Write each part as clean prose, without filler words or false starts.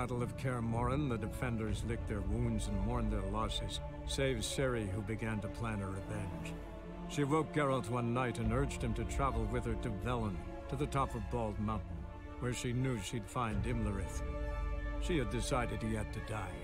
Battle of Kaer Morhen, the defenders licked their wounds and mourned their losses, save Ciri, who began to plan her revenge. She woke Geralt one night and urged him to travel with her to Velen, to the top of Bald Mountain, where she knew she'd find Imlerith. She had decided he had to die.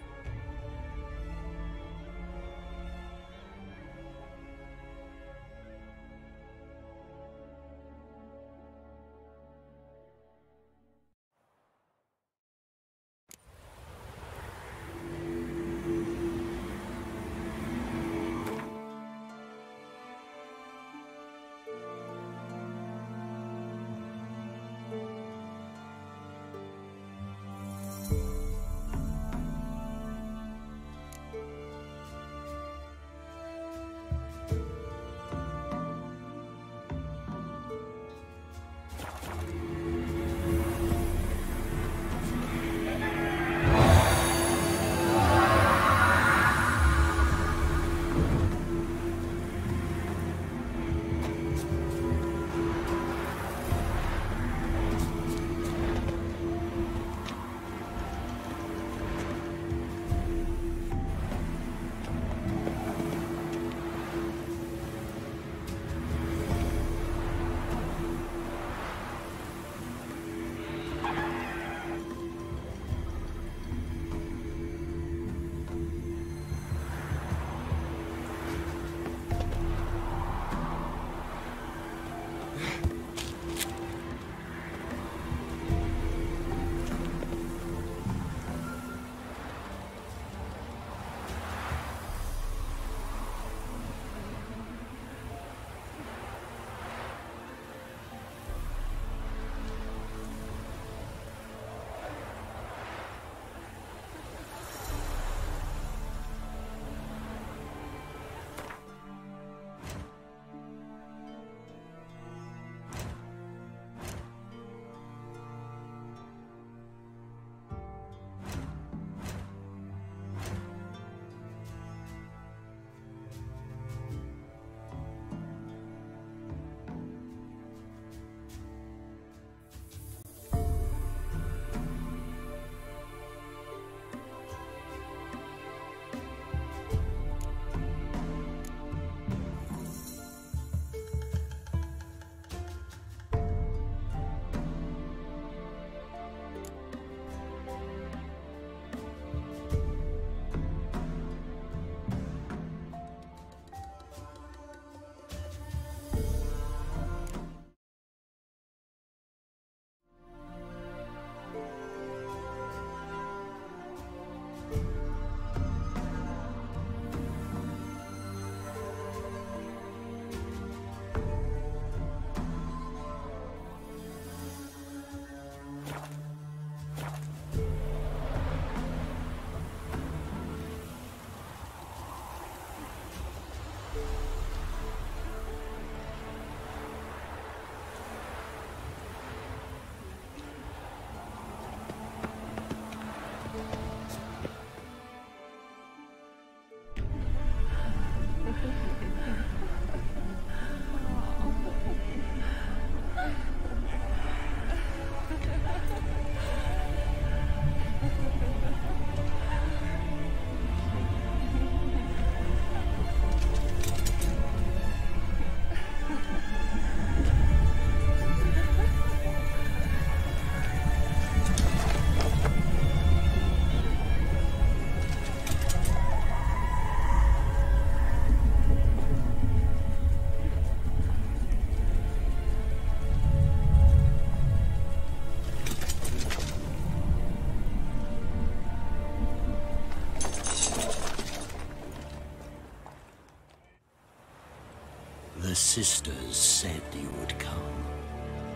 The sisters said you would come.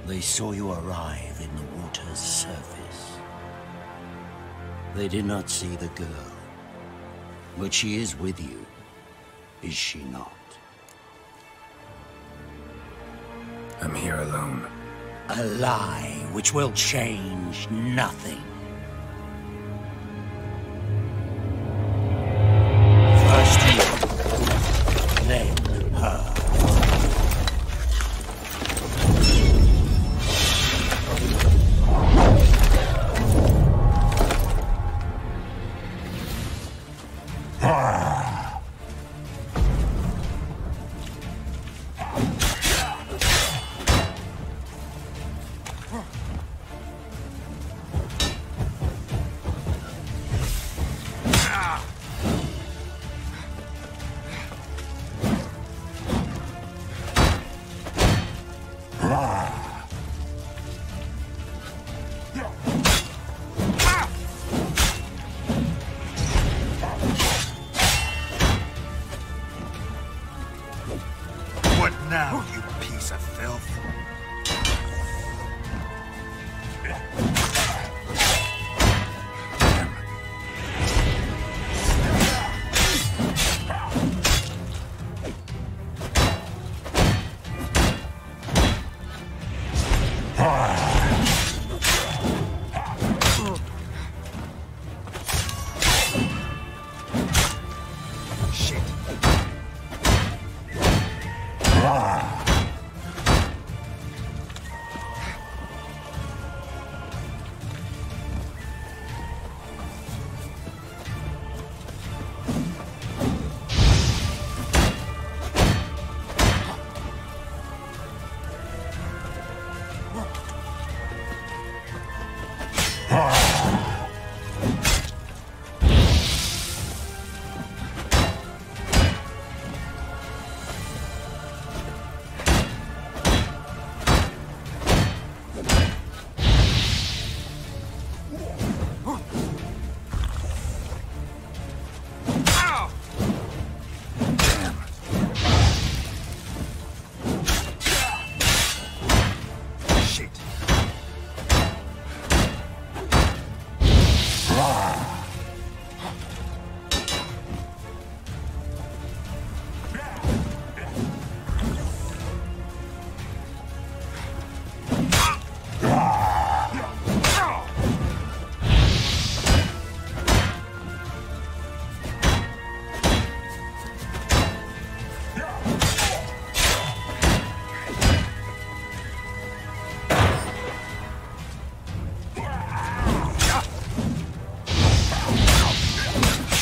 They saw you arrive in the water's surface. They did not see the girl, but she is with you, is she not? I'm here alone. A lie which will change nothing. First you, then her. now, you piece of filth.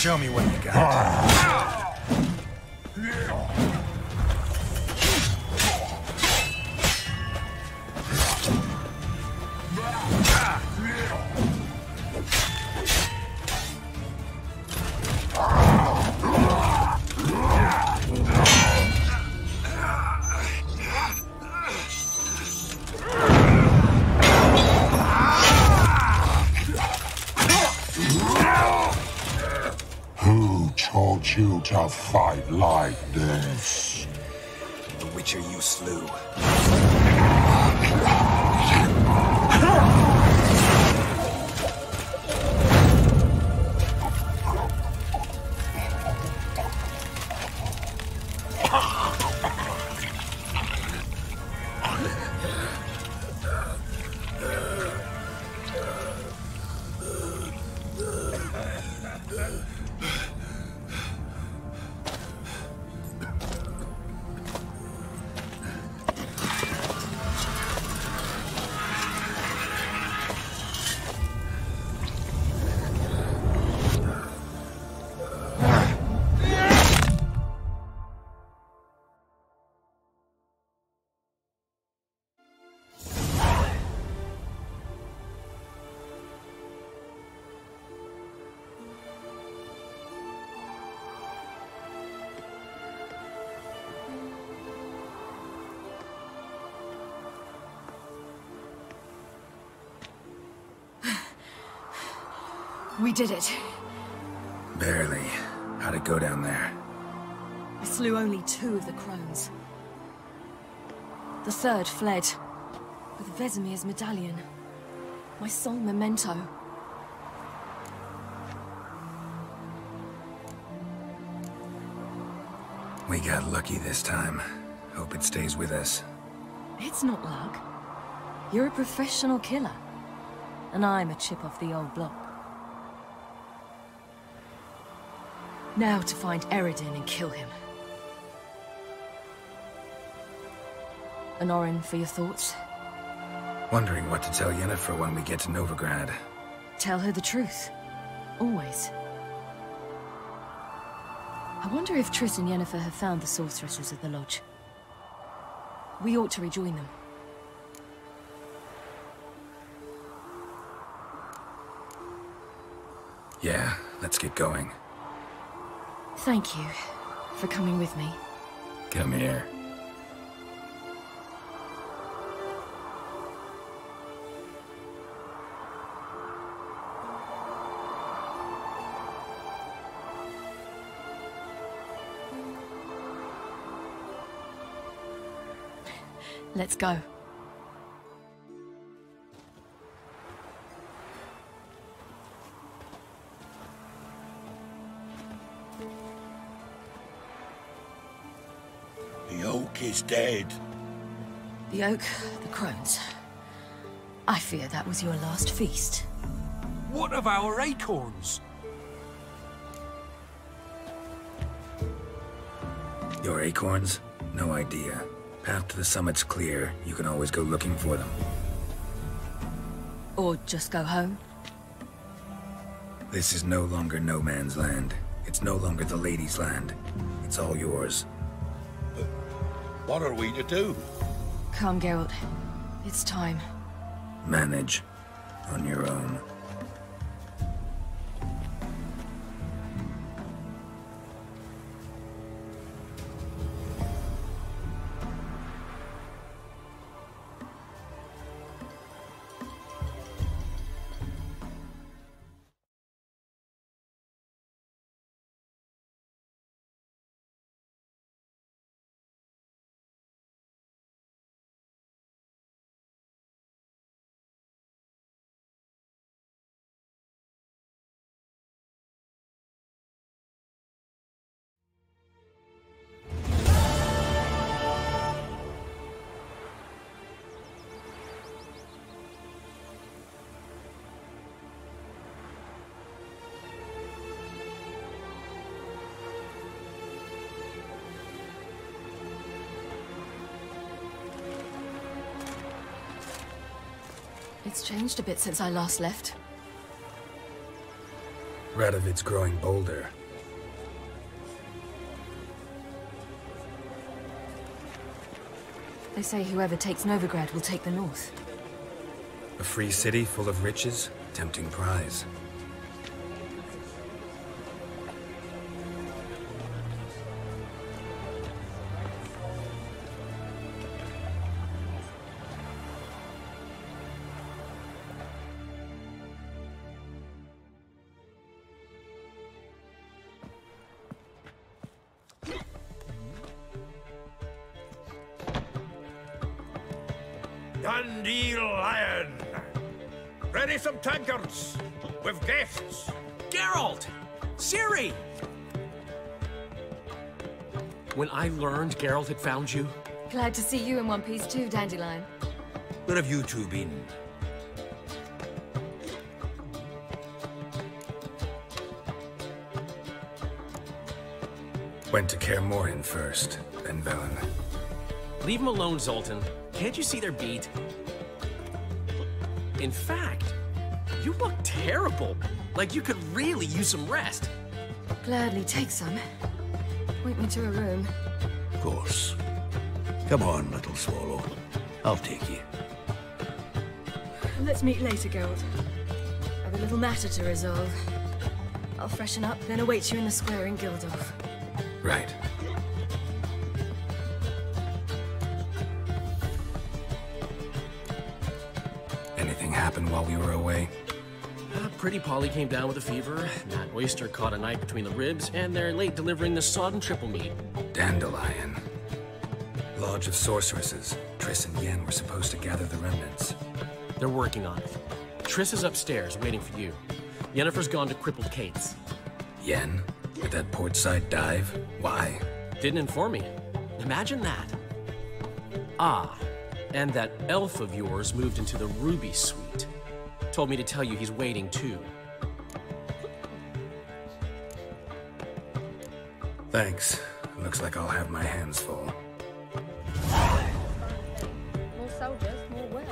Show me what you got. You to fight like this. The Witcher you slew. We did it. Barely. How'd it go down there? I slew only 2 of the crones. The third fled, with Vesemir's medallion. My sole memento. We got lucky this time. Hope it stays with us. It's not luck. You're a professional killer. And I'm a chip off the old block. Now to find Eredin and kill him. An Orin for your thoughts? Wondering what to tell Yennefer when we get to Novigrad. Tell her the truth. Always. I wonder if Triss and Yennefer have found the sorceresses at the lodge. We ought to rejoin them. Yeah, let's get going. Thank you for coming with me. Come here. Let's go. The oak is dead. The oak, the crones. I fear that was your last feast. What of our acorns? Your acorns? No idea. Path to the summit's clear. You can always go looking for them. Or just go home. This is no longer no man's land. It's no longer the lady's land. It's all yours. What are we to do? Come, Geralt. It's time. Manage. On your own. It's changed a bit since I last left. Radovid's growing bolder. They say whoever takes Novigrad will take the north. A free city full of riches? Tempting prize. Dandelion! Ready some tankards with guests. Geralt! Ciri! When I learned Geralt had found you, Glad to see you in one piece too, Dandelion. Where have you two been? Went to Kaer Morhen first, then Velen. leave them alone, Zoltan. Can't you see their beat? In fact, you look terrible. Like you could really use some rest. Gladly take some. Point me to a room. Of course. Come on, little swallow. I'll take you. Let's meet later, Geralt. I've a little matter to resolve. I'll freshen up, then await you in the square in Gildorf. Right. Anything happened while we were away? Pretty Polly came down with a fever. That oyster caught a knife between the ribs, and they're late delivering the sodden triple meat. Dandelion. Lodge of Sorceresses. Triss and Yen were supposed to gather the remnants. They're working on it. Triss is upstairs, waiting for you. Yennefer's gone to crippled Kate's. Yen? With that portside dive? Why? Didn't inform me. Imagine that. Ah, and that elf of yours moved into the Ruby Suite. Told me to tell you he's waiting too. Thanks. Looks like I'll have my hands full. More soldiers, more work.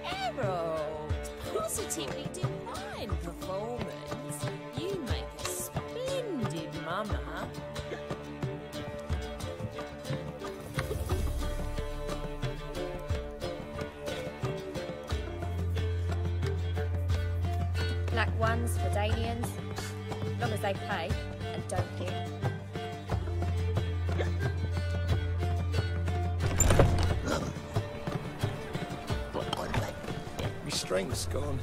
Harold, positively divine performance. You make a splendid mama. Black ones for Danians, long as they pay and don't kill. My strength's gone.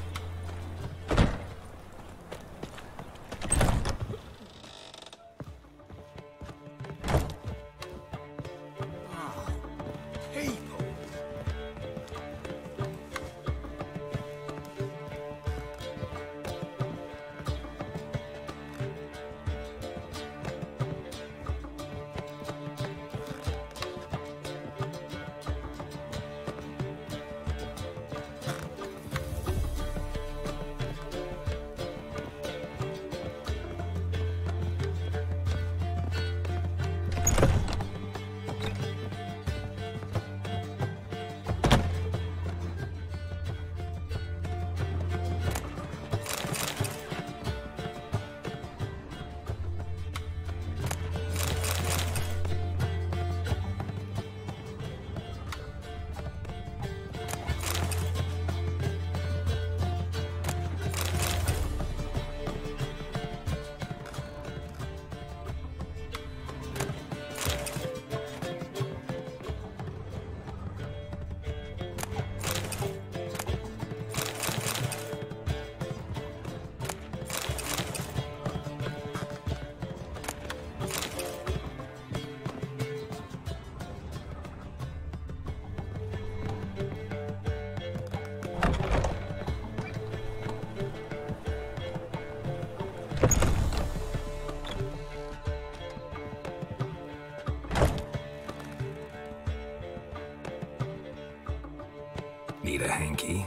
data hanky.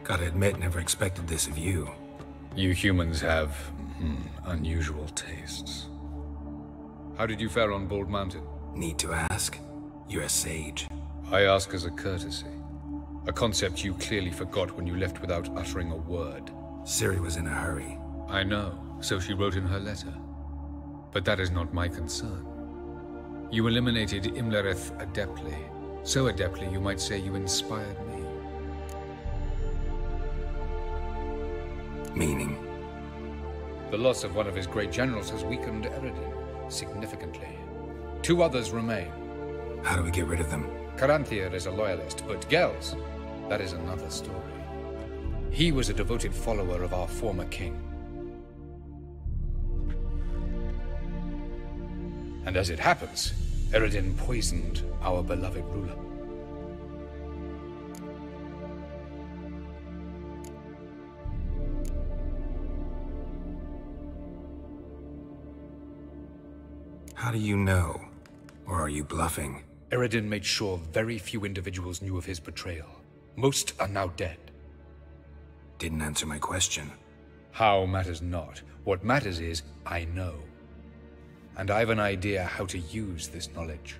Gotta admit, never expected this of you. You humans have unusual tastes. How did you fare on Bald Mountain? Need to ask? You're a sage. I ask as a courtesy. A concept you clearly forgot when you left without uttering a word. Ciri was in a hurry. I know, so she wrote in her letter. But that is not my concern. You eliminated Imlerith adeptly. So adeptly you might say you inspired me. Meaning? The loss of one of his great generals has weakened Eredin significantly. 2 others remain. How do we get rid of them? Caranthir is a loyalist, but Gels, that is another story. He was a devoted follower of our former king. And as it happens, Eredin poisoned our beloved ruler. How do you know? Or are you bluffing? Eredin made sure very few individuals knew of his betrayal. Most are now dead. Didn't answer my question. How matters not. What matters is, I know. And I have an idea how to use this knowledge.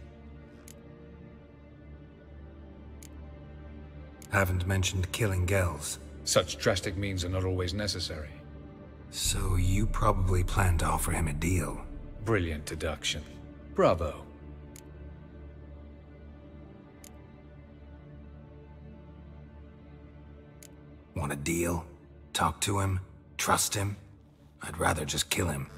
Haven't mentioned killing Gels. Such drastic means are not always necessary. So you probably plan to offer him a deal. Brilliant deduction. Bravo. Want a deal? Talk to him? Trust him? I'd rather just kill him.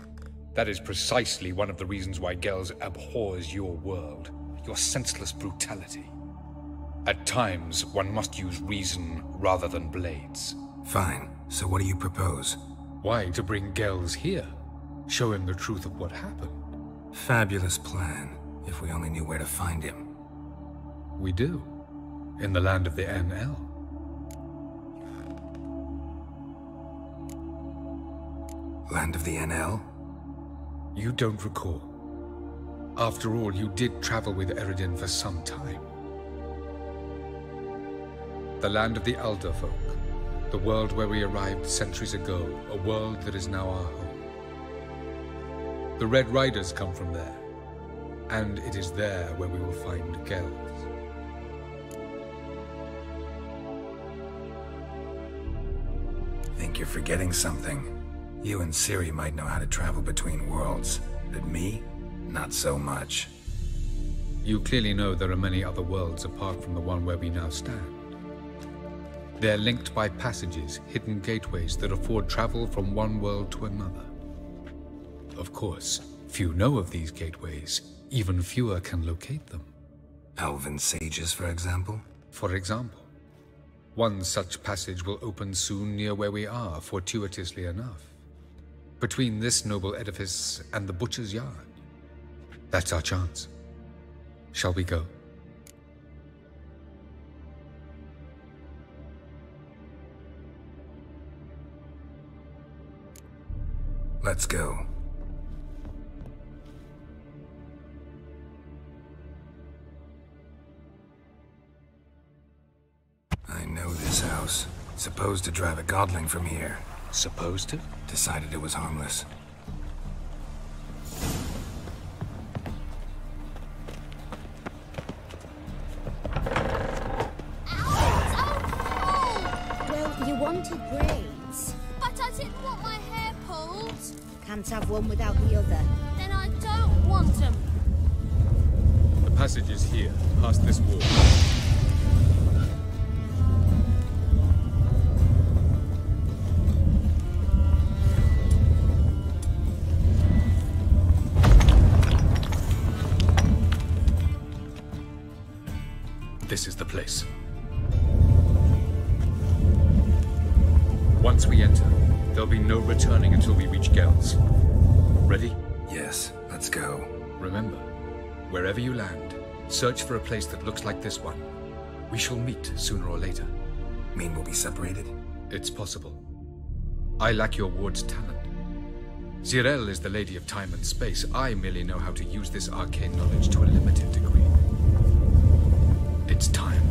That is precisely one of the reasons why Gels abhors your world. Your senseless brutality. At times, one must use reason rather than blades. Fine. So what do you propose? Why, to bring Gels here. Show him the truth of what happened. Fabulous plan, if we only knew where to find him. We do. In the land of the NL. Land of the NL? You don't recall. After all, you did travel with Eredin for some time. The land of the Elder folk. The world where we arrived centuries ago. A world that is now our home. The Red Riders come from there. And it is there where we will find Gels. Think you're forgetting something. You and Ciri might know how to travel between worlds, but me? Not so much. You clearly know there are many other worlds apart from the one where we now stand. They're linked by passages, hidden gateways that afford travel from one world to another. Of course, few know of these gateways. Even fewer can locate them. Elven sages, for example? For example. One such passage will open soon near where we are, fortuitously enough. Between this noble edifice and the butcher's yard. That's our chance. Shall we go? Let's go. I know this house. Supposed to drive a godling from here. Supposed to? Decided it was harmless. Well, you wanted braids. But I didn't want my hair pulled. Can't have one without the other. Then I don't want them. The passage is here, past this wall. This is the place. Once we enter, there'll be no returning until we reach Gels. Ready? Yes, let's go. Remember, wherever you land, search for a place that looks like this one. We shall meet sooner or later. Mean we'll be separated? It's possible. I lack your ward's talent. J3lly is the lady of time and space. I merely know how to use this arcane knowledge to a limited degree. It's time.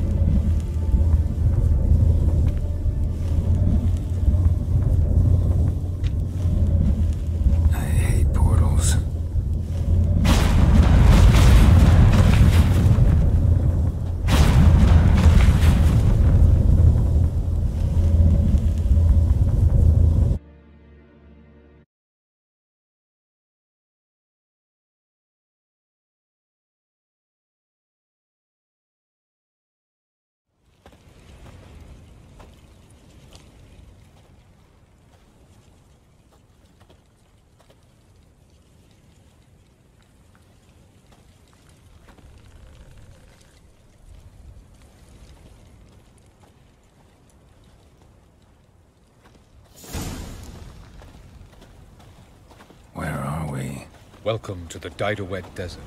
Welcome to the Dido-wet desert.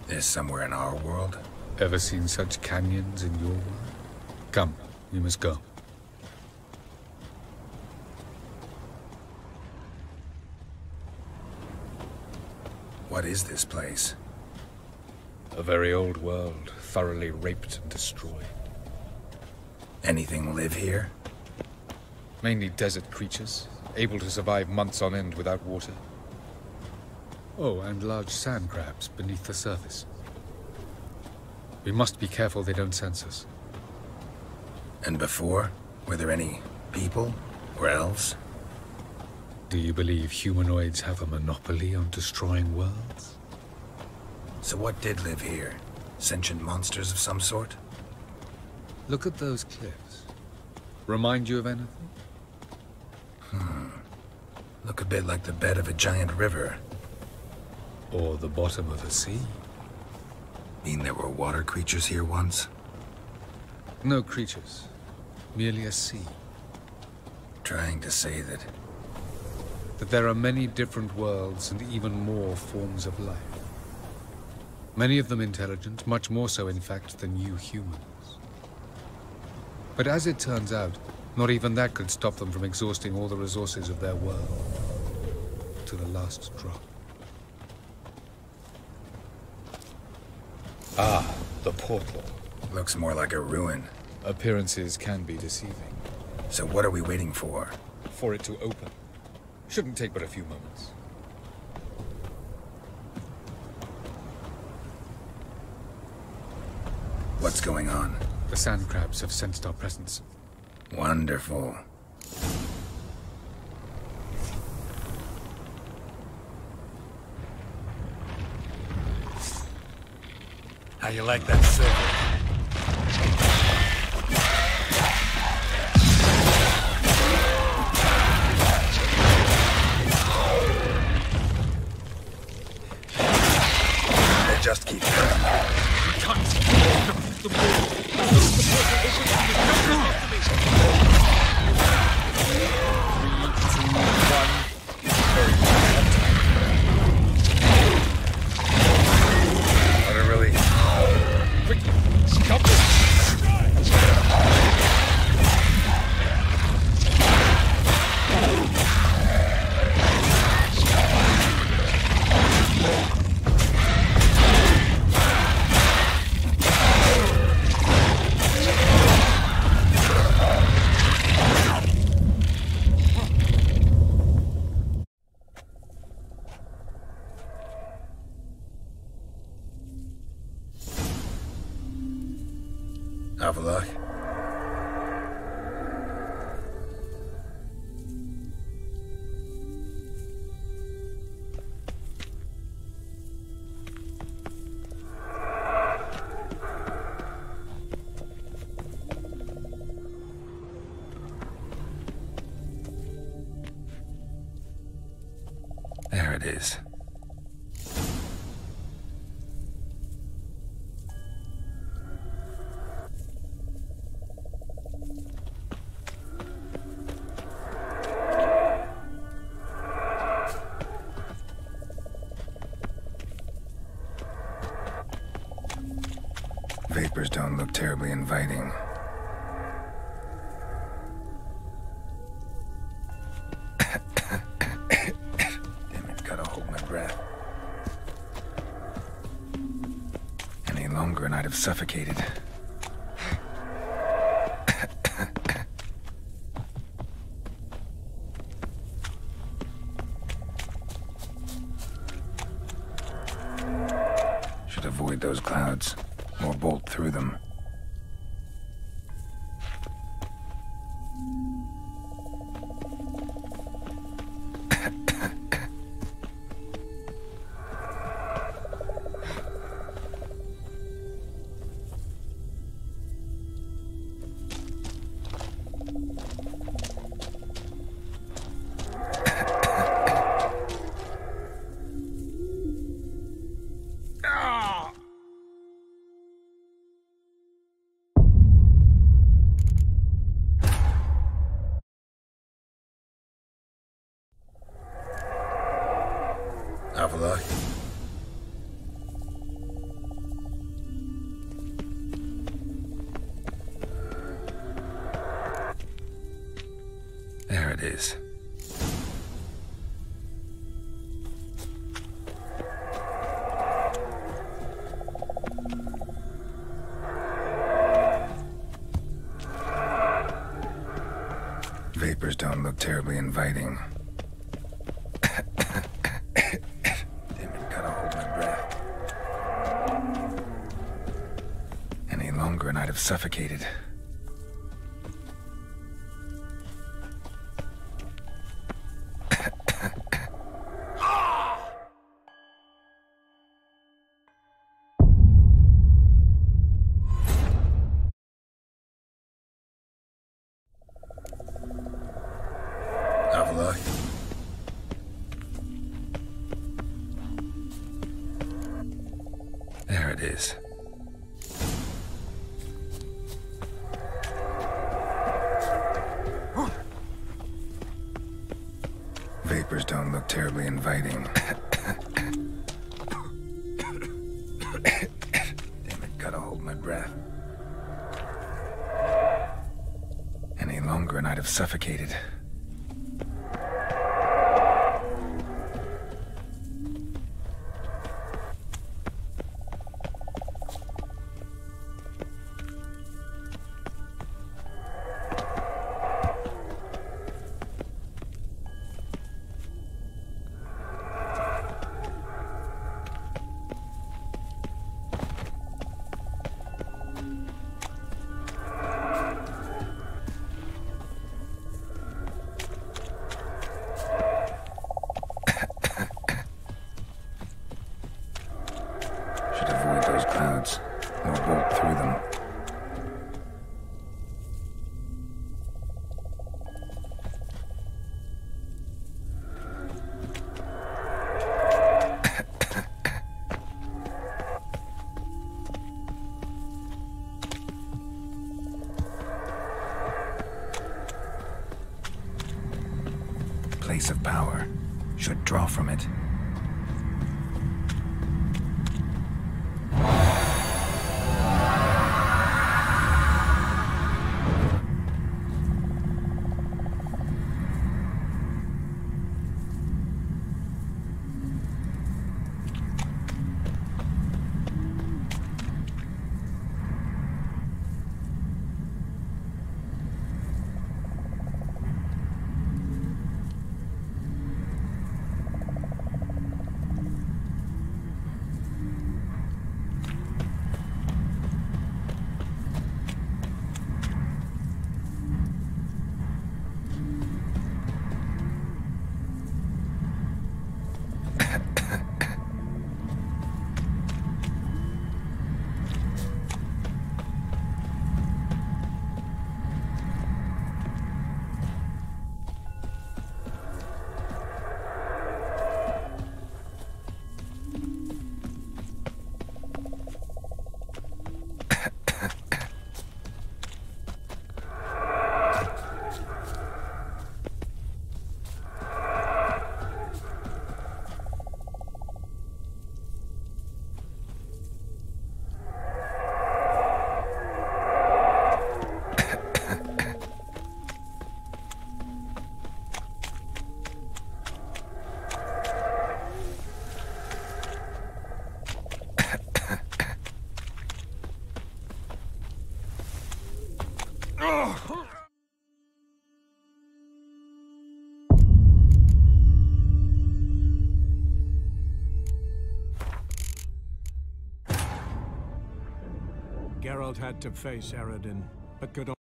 This somewhere in our world? Ever seen such canyons in your world? Come, we must go. What is this place? A very old world, thoroughly raped and destroyed. Anything live here? Mainly desert creatures, able to survive months on end without water. Oh, and large sand crabs beneath the surface. We must be careful they don't sense us. And before? Were there any people? Or elves? Do you believe humanoids have a monopoly on destroying worlds? So what did live here? Sentient monsters of some sort? Look at those cliffs. Remind you of anything? Look a bit like the bed of a giant river. Or the bottom of a sea. Mean there were water creatures here once? No creatures. Merely a sea. Trying to say that there are many different worlds and even more forms of life. Many of them intelligent, much more so in fact than you humans. But as it turns out, not even that could stop them from exhausting all the resources of their world. To the last drop. Ah, the portal. looks more like a ruin. Appearances can be deceiving. So what are we waiting for? For it to open. Shouldn't take but a few moments. What's going on? The sand crabs have sensed our presence. Wonderful. How you like that silver? Just keep going. What a really quick Have a look. There it is. Vapors don't look terribly inviting. Damn it, gotta hold my breath. Any longer and I'd have suffocated. Should avoid those clouds. Or bolt through them. look terribly inviting. Damn it, gotta hold my breath. Any longer and I'd have suffocated. There it is. Vapors don't look terribly inviting. Damn it, gotta hold my breath. Any longer and I'd have suffocated. Place of power. Should draw from it. Geralt had to face Eredin, but could only...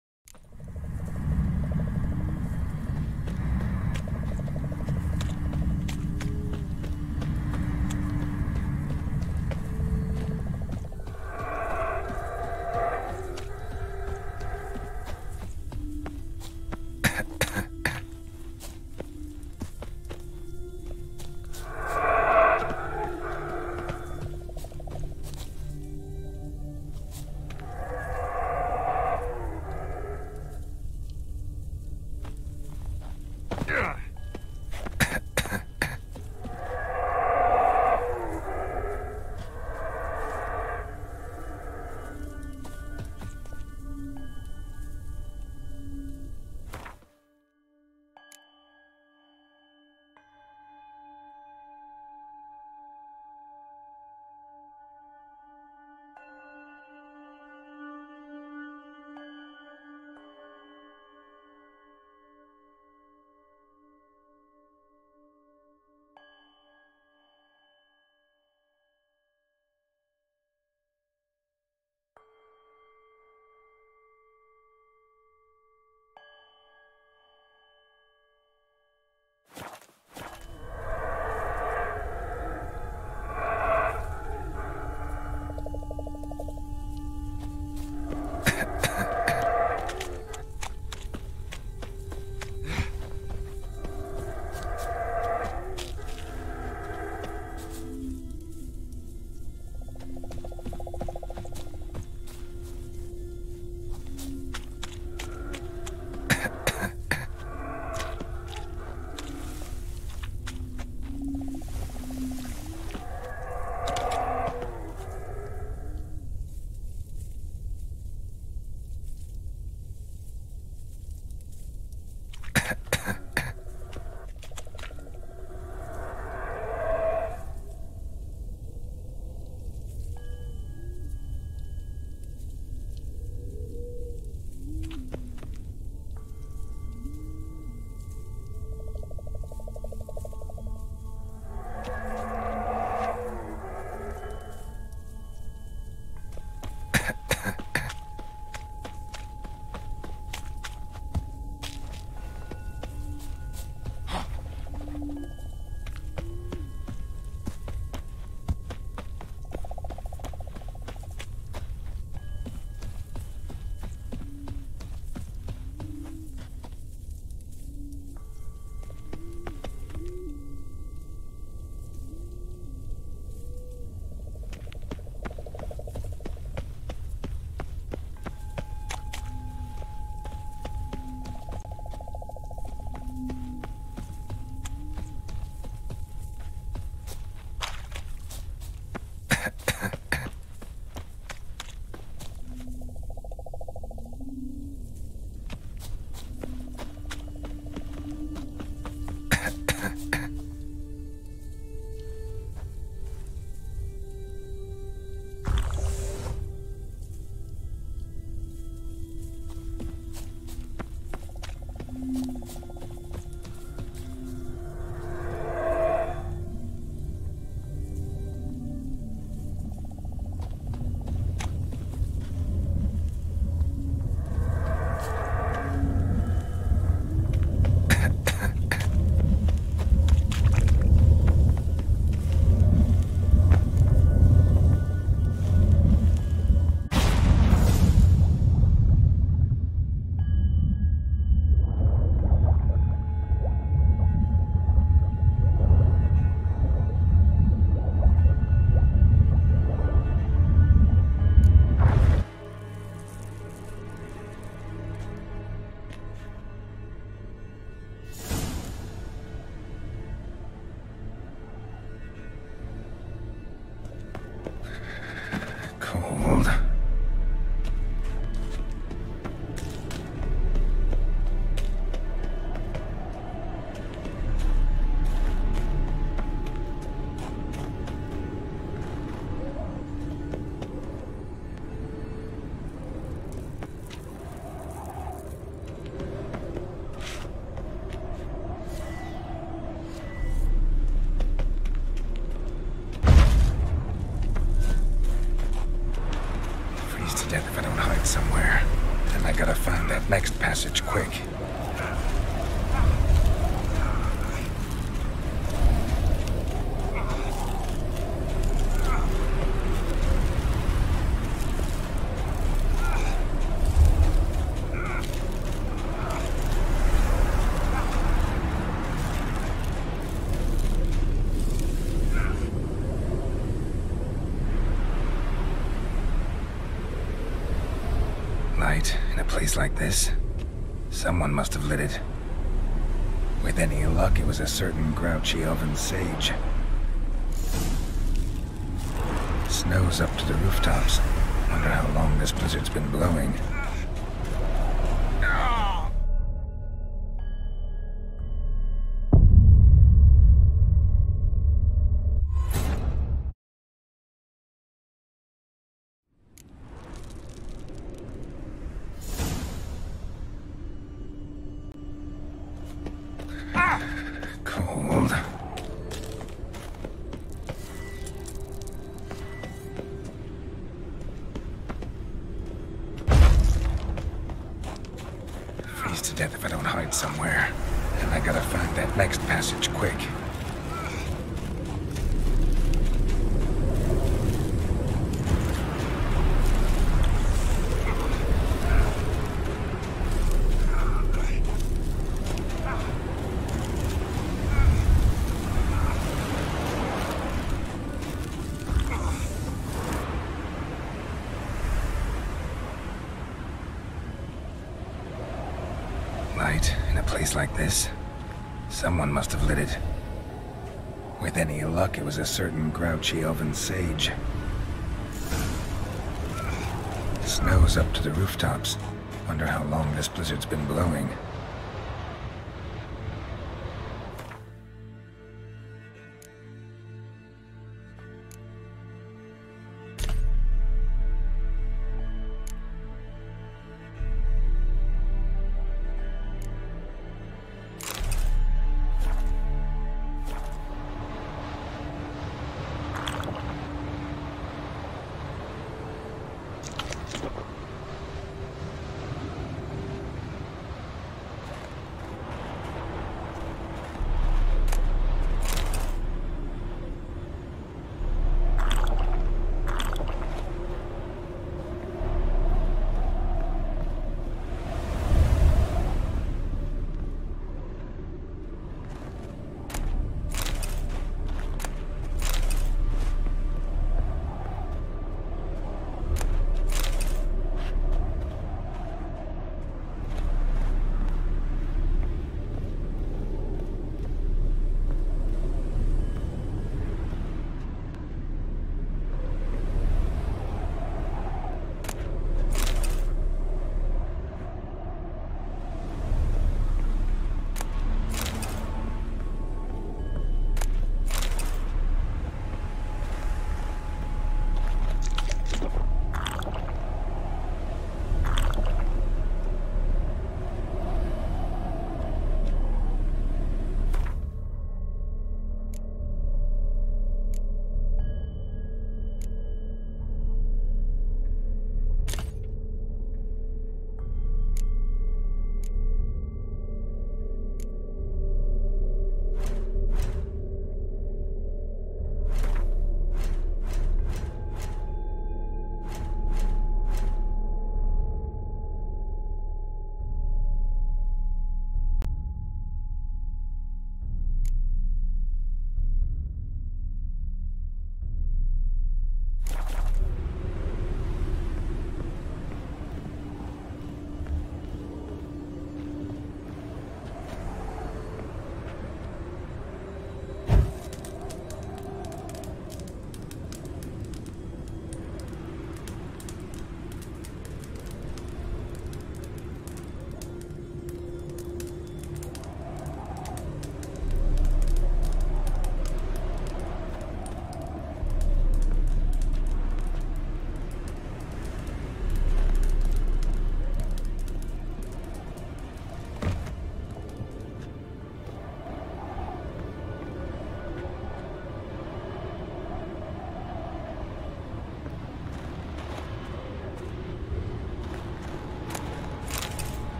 Light in a place like this? Someone must have lit it. With any luck, it was a certain grouchy elven sage. Snow's up to the rooftops. Wonder how long this blizzard's been blowing. Cold. Freeze to death if I don't hide somewhere. And I gotta find that next passage quick. In a place like this, someone must have lit it. With any luck, it was a certain grouchy elven sage. Snow's up to the rooftops. Wonder how long this blizzard's been blowing.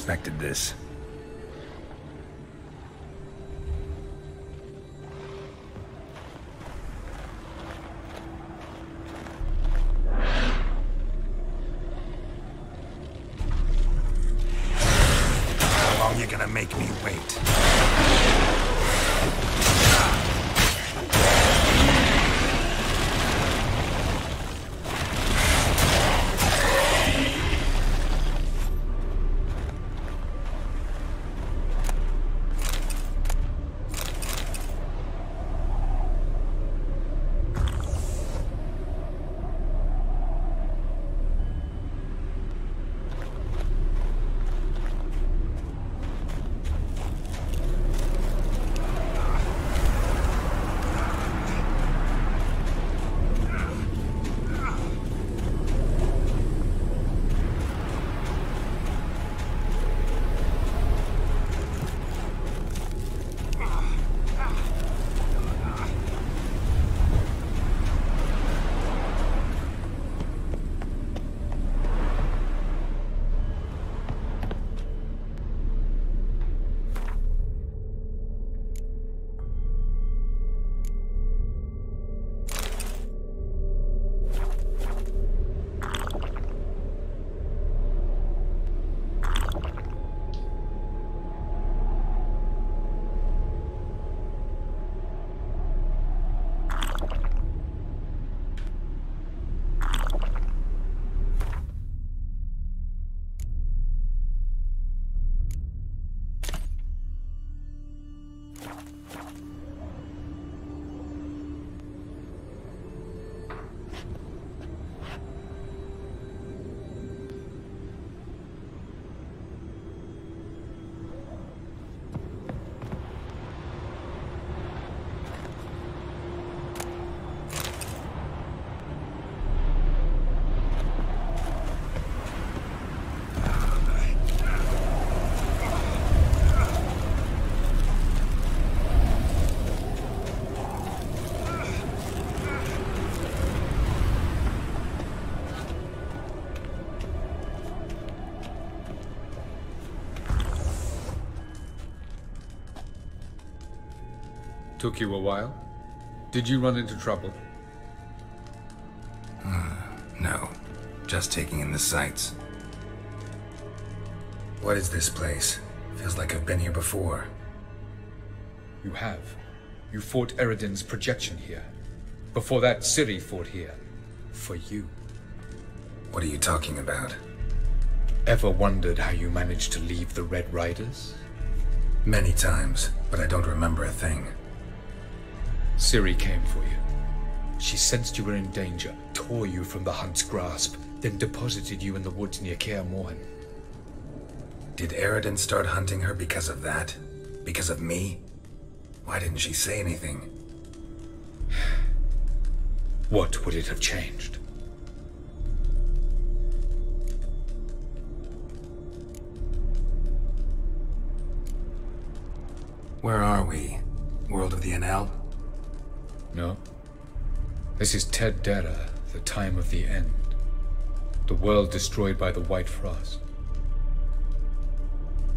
expected this. How long you gonna make me wait? Took you a while? Did you run into trouble? No. Just taking in the sights. What is this place? Feels like I've been here before. You have. You fought Eridan's projection here. Before that, Ciri fought here. For you. What are you talking about? Ever wondered how you managed to leave the Red Riders? Many times, but I don't remember a thing. Ciri came for you. She sensed you were in danger, tore you from the Hunt's grasp, then deposited you in the woods near Kaer Morhen. Did Eridan start hunting her because of that? Because of me? Why didn't she say anything? What would it have changed? Where are we? World of the NL? No. This is Ted Dera, the time of the end. The world destroyed by the White Frost.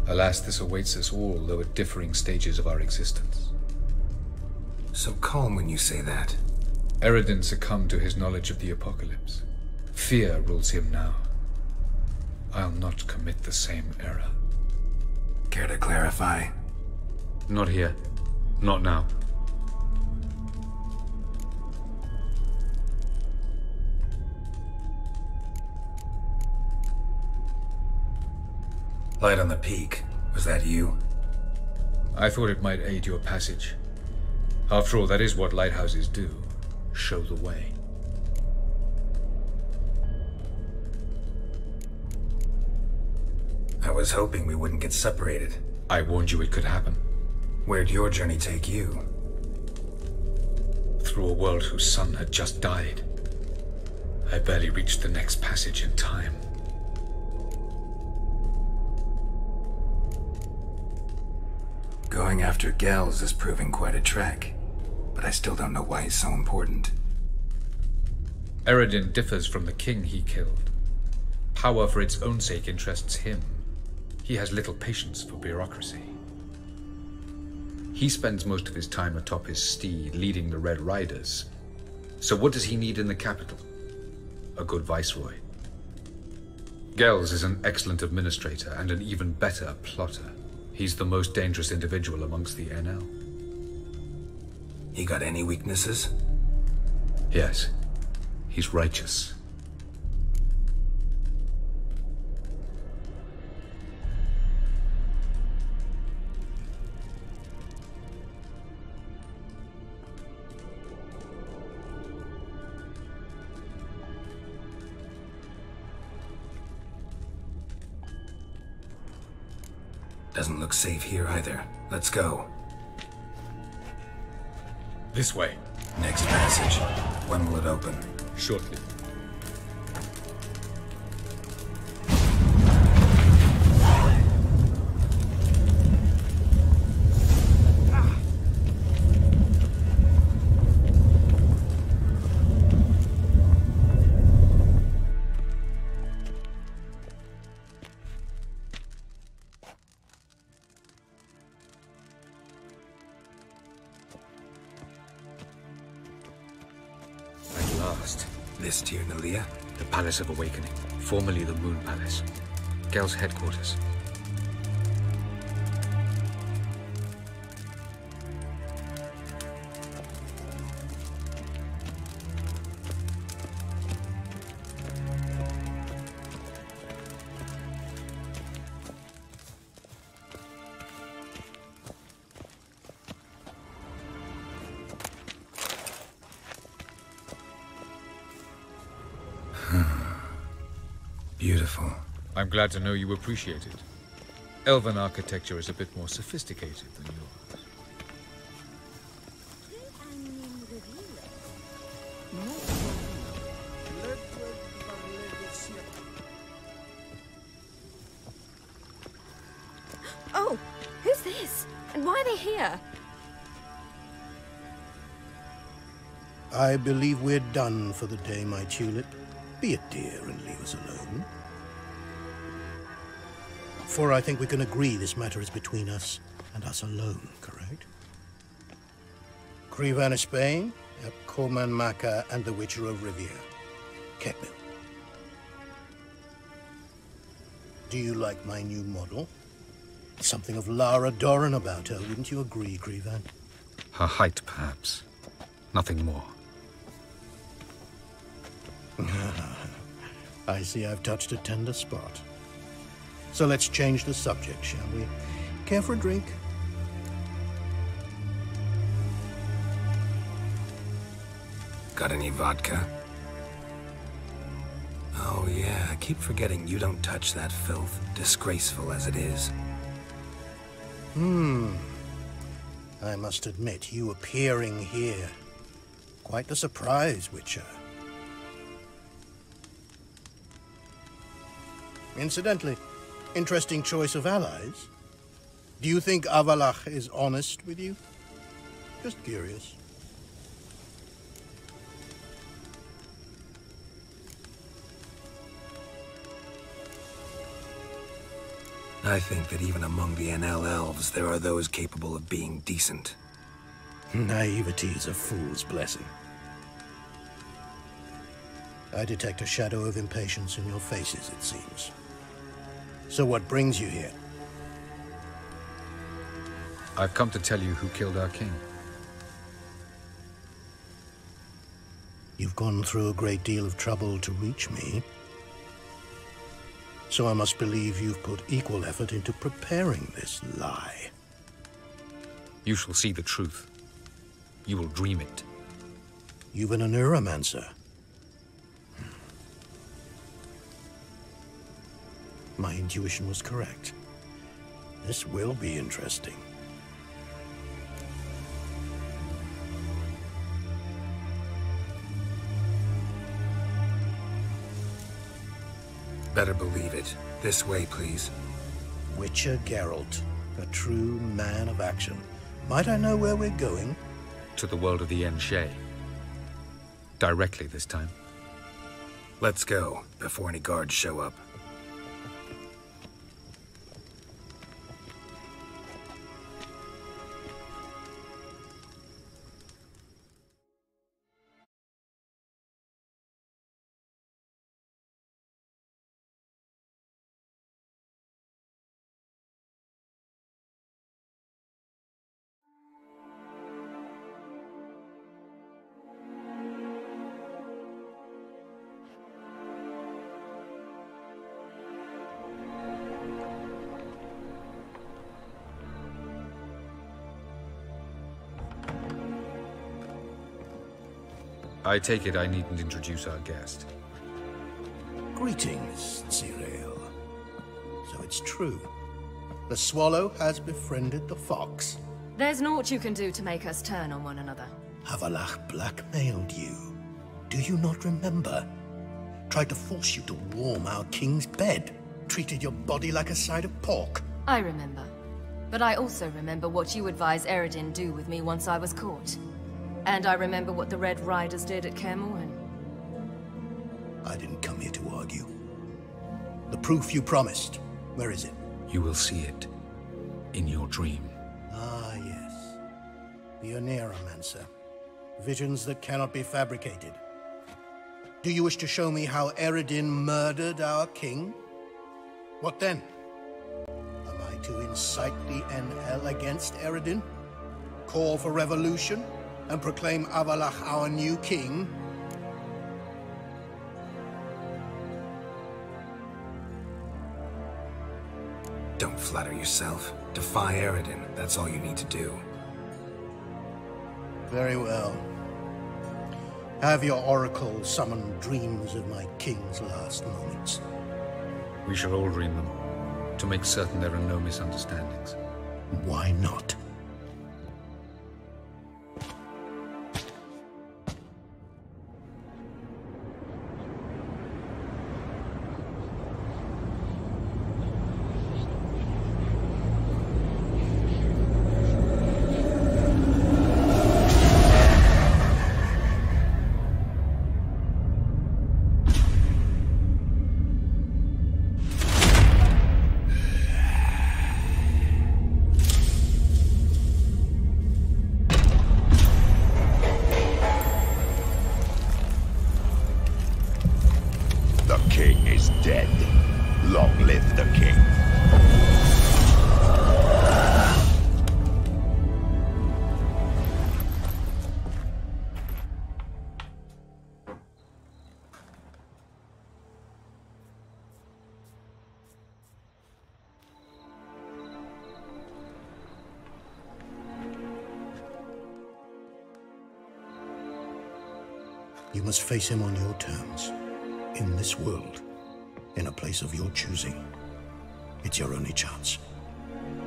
Alas, this awaits us all, though at differing stages of our existence. So calm when you say that. Eridan succumbed to his knowledge of the apocalypse. Fear rules him now. I'll not commit the same error. Care to clarify? Not here. Not now. Light on the peak. Was that you? I thought it might aid your passage. After all, that is what lighthouses do. Show the way. I was hoping we wouldn't get separated. I warned you it could happen. Where'd your journey take you? Through a world whose sun had just died. I barely reached the next passage in time. Going after Gels is proving quite a trek, but I still don't know why he's so important. Eridan differs from the king he killed. Power for its own sake interests him. He has little patience for bureaucracy. He spends most of his time atop his steed leading the Red Riders. So what does he need in the capital? A good viceroy. Gels is an excellent administrator and an even better plotter. He's the most dangerous individual amongst the NL. You got any weaknesses? Yes. He's righteous. Doesn't look safe here either. Let's go. This way. Next passage. When will it open? Shortly. This J3lly? The Palace of Awakening, formerly the Moon Palace. Gel's headquarters. Beautiful. I'm glad to know you appreciate it. Elven architecture is a bit more sophisticated than yours. Oh, who's this? And why are they here? I believe we're done for the day, my tulip. Be a dear and leave us alone. For I think we can agree this matter is between us and us alone, correct? Krivan of Spain, Koman Maka, and the Witcher of Riviera. Kekmil. Do you like my new model? Something of Lara Doran about her, wouldn't you agree, Krivan? Her height, perhaps. Nothing more. I see I've touched a tender spot. So let's change the subject, shall we? Care for a drink? Got any vodka? Oh yeah, I keep forgetting you don't touch that filth, disgraceful as it is. I must admit, you appearing here, quite the surprise, Witcher. Incidentally, interesting choice of allies. Do you think Avalach is honest with you? Just curious. I think that even among the NL elves, there are those capable of being decent. Naivety is a fool's blessing. I detect a shadow of impatience in your faces, it seems. So what brings you here? I've come to tell you who killed our king. You've gone through a great deal of trouble to reach me. So I must believe you've put equal effort into preparing this lie. You shall see the truth. You will dream it. You've been a neuromancer. My intuition was correct. This will be interesting. Better believe it. This way, please. Witcher Geralt, a true man of action. Might I know where we're going? To the world of the Enshe. Directly this time. Let's go, before any guards show up. I take it I needn't introduce our guest. Greetings, J3lly. So it's true. The swallow has befriended the fox. There's naught you can do to make us turn on one another. Avallac'h blackmailed you. Do you not remember? Tried to force you to warm our king's bed. Treated your body like a side of pork. I remember. But I also remember what you advised Eredin do with me once I was caught. And I remember what the Red Riders did at Kaer Morhen. I didn't come here to argue. The proof you promised, where is it? You will see it in your dream. Ah, yes. The Oneiromancer. Visions that cannot be fabricated. Do you wish to show me how Eredin murdered our king? What then? Am I to incite the NL against Eredin? Call for revolution? And proclaim Avallac'h our new king? Don't flatter yourself. Defy Eredin. That's all you need to do. Very well. Have your oracle summon dreams of my king's last moments. We shall all dream them, to make certain there are no misunderstandings. Why not? You must face him on your terms, in this world, in a place of your choosing. It's your only chance.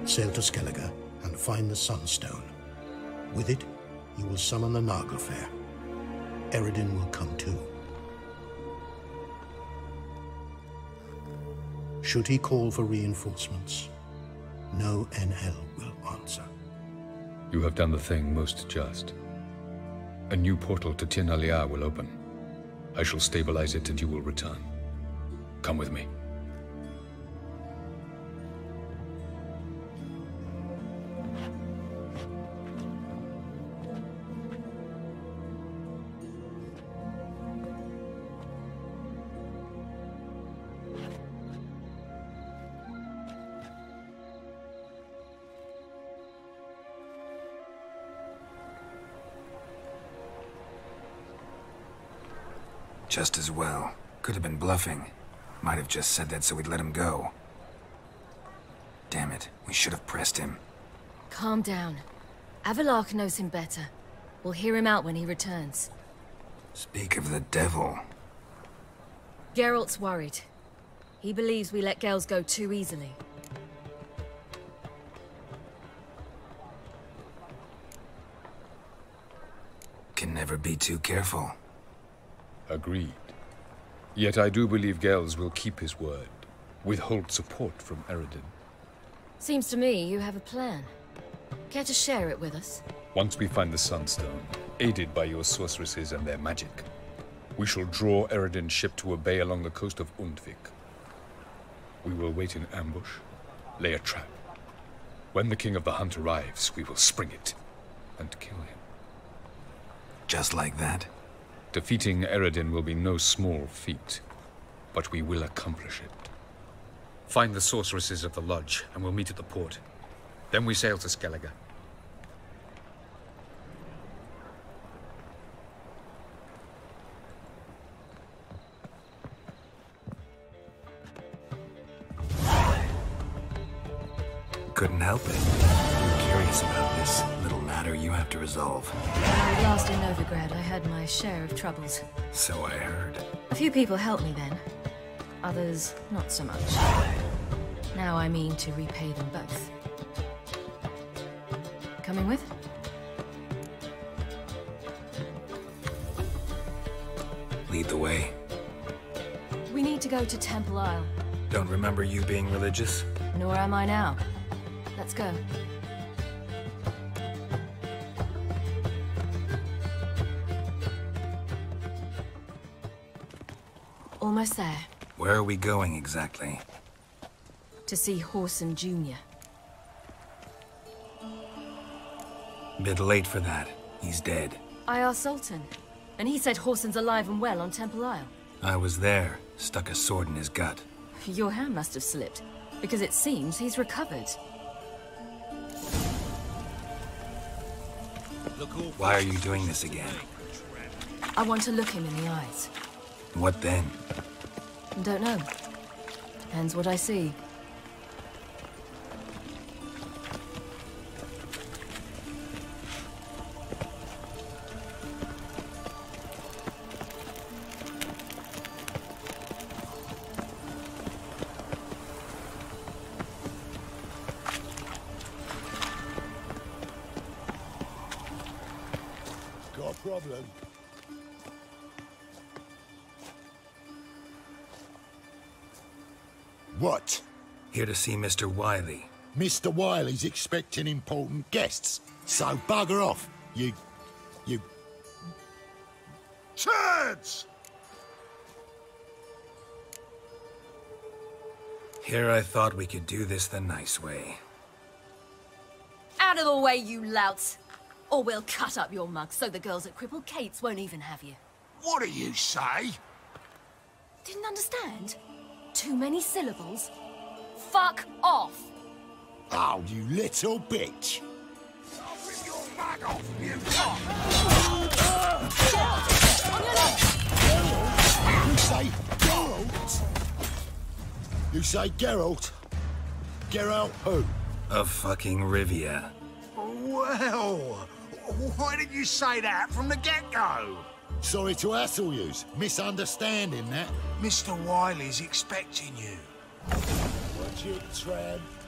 Sail to Skellige and find the Sunstone. With it, you will summon the Naglfair. Eredin will come too. Should he call for reinforcements, no NL will answer. You have done the thing most just. A new portal to Tir-na-Liar will open. I shall stabilize it and you will return. Come with me. Just as well. Could have been bluffing. Might have just said that so we'd let him go. Damn it, we should have pressed him. Calm down. Avallac'h knows him better. We'll hear him out when he returns. Speak of the devil. Geralt's worried. He believes we let girls go too easily. Can never be too careful. Agreed. Yet I do believe Gels will keep his word, withhold support from Eredin. Seems to me you have a plan. Care to share it with us? Once we find the Sunstone, aided by your sorceresses and their magic, we shall draw Eredin's ship to a bay along the coast of Undvik. We will wait in ambush, lay a trap. When the King of the Hunt arrives, we will spring it and kill him. Just like that? Defeating Eredin will be no small feat, but we will accomplish it. Find the sorceresses of the lodge, and we'll meet at the port. Then we sail to Skellige. Couldn't help it. I'm curious about this little matter you have to resolve? Last in Novigrad, I had my share of troubles. So I heard. A few people helped me then. Others, not so much. Now I mean to repay them both. Coming with? Lead the way. We need to go to Temple Isle. Don't remember you being religious? Nor am I now. Let's go. Almost there. Where are we going exactly? To see Horson Jr. Bit late for that. He's dead. I asked Sultan, and he said Horson's alive and well on Temple Isle. I was there. Stuck a sword in his gut. Your hand must have slipped, because it seems he's recovered. Why are you doing this again? I want to look him in the eyes. What then? Don't know. Depends what I see. Got a problem? What? Here to see Mr. Wiley. Mr. Wiley's expecting important guests. So bugger off, you... Turds! Here I thought we could do this the nice way. Out of the way, you louts! Or we'll cut up your mug so the girls at Cripple Kate's won't even have you. What do you say? Didn't understand? Too many syllables? Fuck off! Oh, you little bitch! I'll rip your mug off, you You say Geralt? You say Geralt? Geralt who? Of fucking Rivia. Well, why did you say that from the get-go? Sorry to hassle yous. Misunderstanding that. Mr. Wiley's expecting you.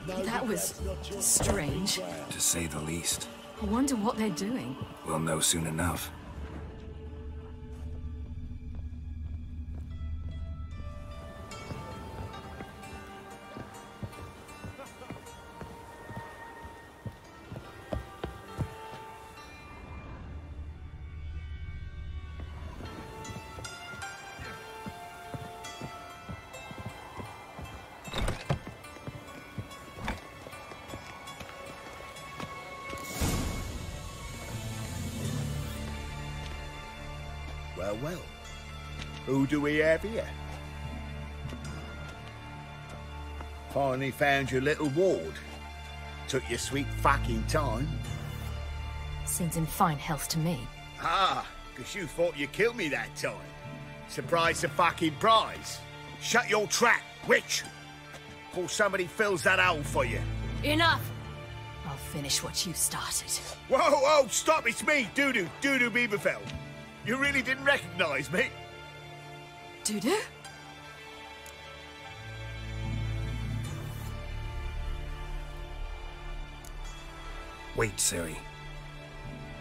That was strange. To say the least. I wonder what they're doing. We'll know soon enough. Well, who do we have here? Finally found your little ward. Took your sweet fucking time. Seems in fine health to me. Ah, because you thought you killed me that time. Surprise the fucking prize. Shut your trap, witch! Before somebody fills that hole for you. Enough! I'll finish what you started. Whoa, stop, it's me, Dudu Bieberfeld. You really didn't recognize me? Dudu? Wait, Ciri.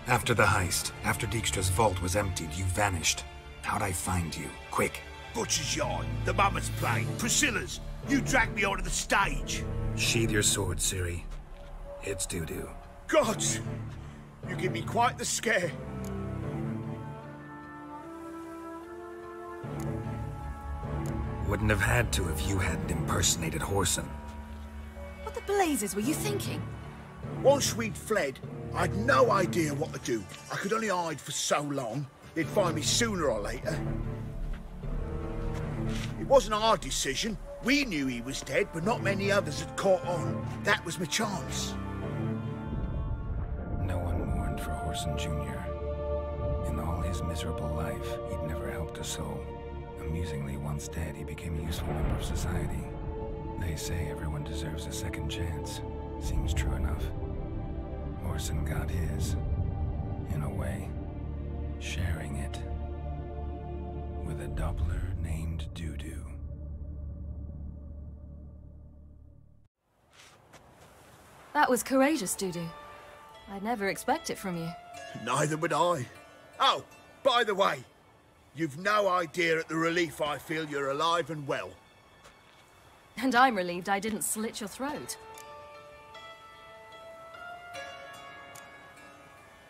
After the heist, after Dijkstra's vault was emptied, you vanished. How'd I find you? Quick. Butcher's Yard, the Mama's Plane, Priscilla's. You dragged me onto the stage. Sheathe your sword, Ciri. It's Dudu. Gods! You give me quite the scare. Wouldn't have had to if you hadn't impersonated Horson. What the blazes were you thinking? Once we'd fled, I'd no idea what to do. I could only hide for so long. They'd find me sooner or later. It wasn't our decision. We knew he was dead, but not many others had caught on. That was my chance. No one mourned for Horson Jr. In all his miserable life, he'd never helped a soul. Amusingly, once dead, he became a useful member of society. They say everyone deserves a second chance. Seems true enough. Horson got his. in a way, sharing it with a doppler named Doo-Doo. That was courageous, Doo-Doo. I'd never expect it from you. Neither would I. Oh, by the way, you've no idea at the relief I feel you're alive and well. And I'm relieved I didn't slit your throat.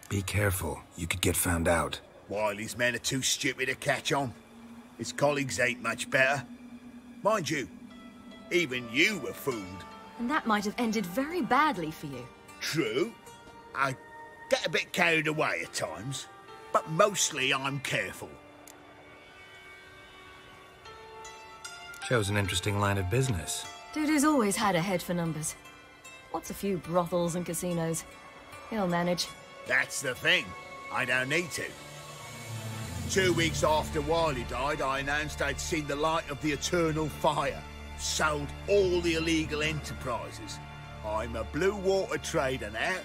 Be careful. You could get found out. Wiley's men are too stupid to catch on. His colleagues ain't much better. Mind you, even you were fooled. And that might have ended very badly for you. True. I get a bit carried away at times, but mostly I'm careful. Shows an interesting line of business. Doo-Doo's always had a head for numbers. What's a few brothels and casinos? He'll manage. That's the thing. I don't need to. 2 weeks after Wiley died, I announced I'd seen the light of the eternal fire. Sold all the illegal enterprises. I'm a blue water trader now.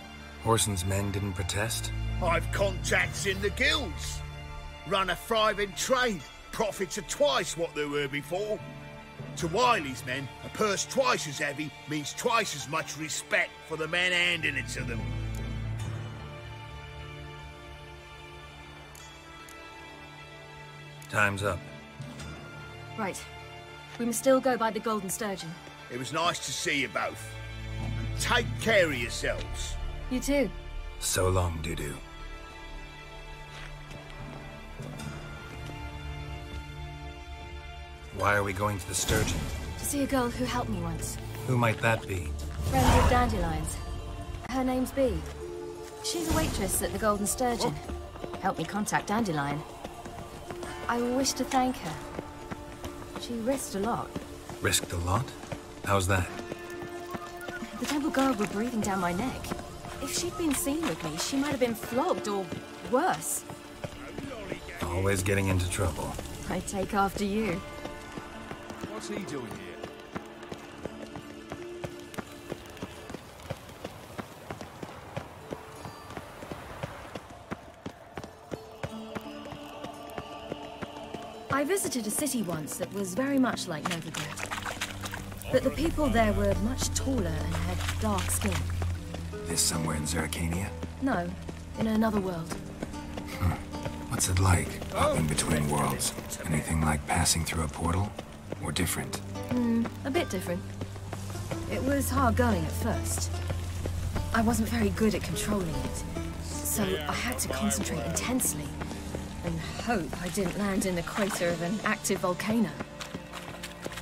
Horson's men didn't protest? I've contacts in the guilds. Run a thriving trade. Profits are twice what they were before. To Wiley's men, a purse twice as heavy means twice as much respect for the men handing it to them. Time's up. Right. We must still go by the Golden Sturgeon. It was nice to see you both. And take care of yourselves. You too. So long, Doo-Doo. Why are we going to the Sturgeon? To see a girl who helped me once. Who might that be? Friend of Dandelion's. Her name's Bee. She's a waitress at the Golden Sturgeon. Helped me contact Dandelion. I wish to thank her. She risked a lot. Risked a lot? How's that? The temple guard were breathing down my neck. If she'd been seen with me, she might have been flogged or worse. Always getting into trouble. I take after you. What's he doing here? I visited a city once that was very much like Novigrad. But the people there were much taller and had dark skin. This somewhere in Zeracania? No, in another world. What's it like, hopping between worlds? Anything like passing through a portal? Or different? A bit different. It was hard going at first. I wasn't very good at controlling it, so I had to concentrate intensely and hope I didn't land in the crater of an active volcano.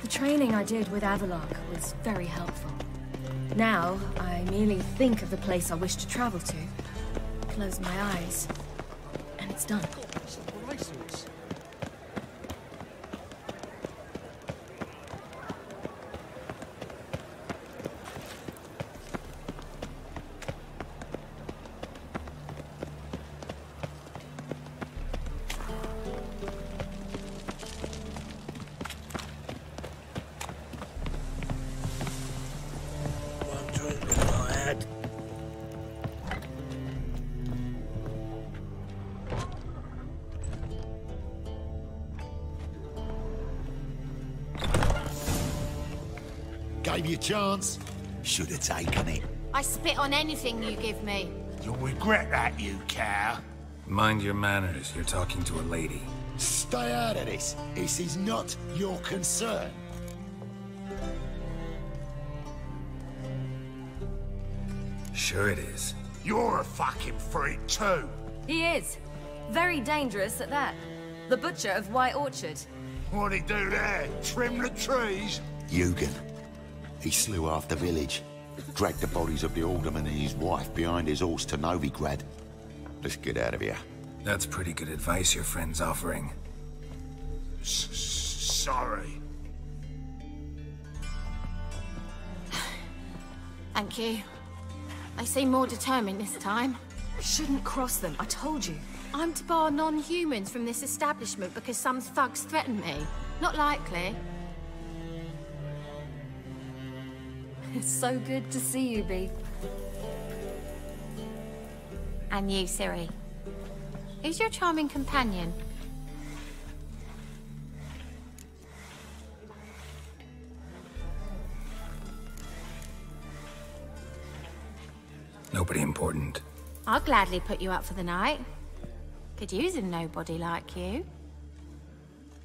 The training I did with Avalok was very helpful. Now, I merely think of the place I wish to travel to, close my eyes, and it's done. Gave you a chance. Should have taken it. I spit on anything you give me. You'll regret that, you cow. Mind your manners, you're talking to a lady. Stay out of this. This is not your concern. Sure it is. You're a fucking freak too. He is. Very dangerous at that. The butcher of White Orchard. What'd he do there? Trim the trees? Eugen. He slew half the village. Dragged the bodies of the alderman and his wife behind his horse to Novigrad. Let's get out of here. That's pretty good advice your friend's offering. Sorry. Thank you. They seem more determined this time. I shouldn't cross them, I told you. I'm to bar non-humans from this establishment because some thugs threaten me. Not likely. It's so good to see you, Bee. And you, Siri. Who's your charming companion? Nobody important. I'll gladly put you up for the night. Could use a nobody like you.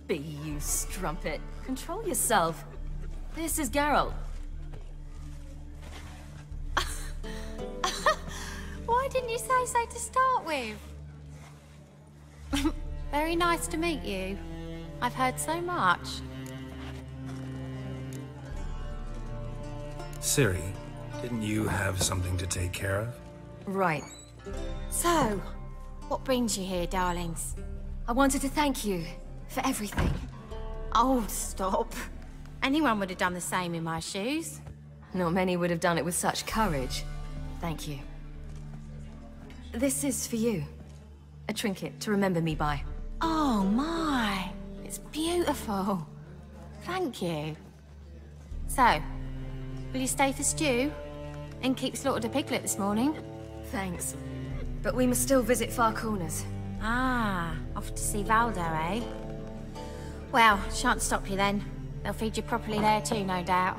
Be you strumpet. Control yourself. This is Geralt. Why didn't you say so to start with? Very nice to meet you. I've heard so much. Ciri, didn't you have something to take care of? Right. So, what brings you here, darlings? I wanted to thank you for everything. Oh, stop. Anyone would have done the same in my shoes. Not many would have done it with such courage. Thank you. This is for you. A trinket to remember me by. Oh my, it's beautiful. Thank you. So, will you stay for stew? And keep slaughtered a piglet this morning? Thanks. But we must still visit far corners. Ah, off to see Valdo, eh? Well, shan't stop you then. They'll feed you properly there too, no doubt.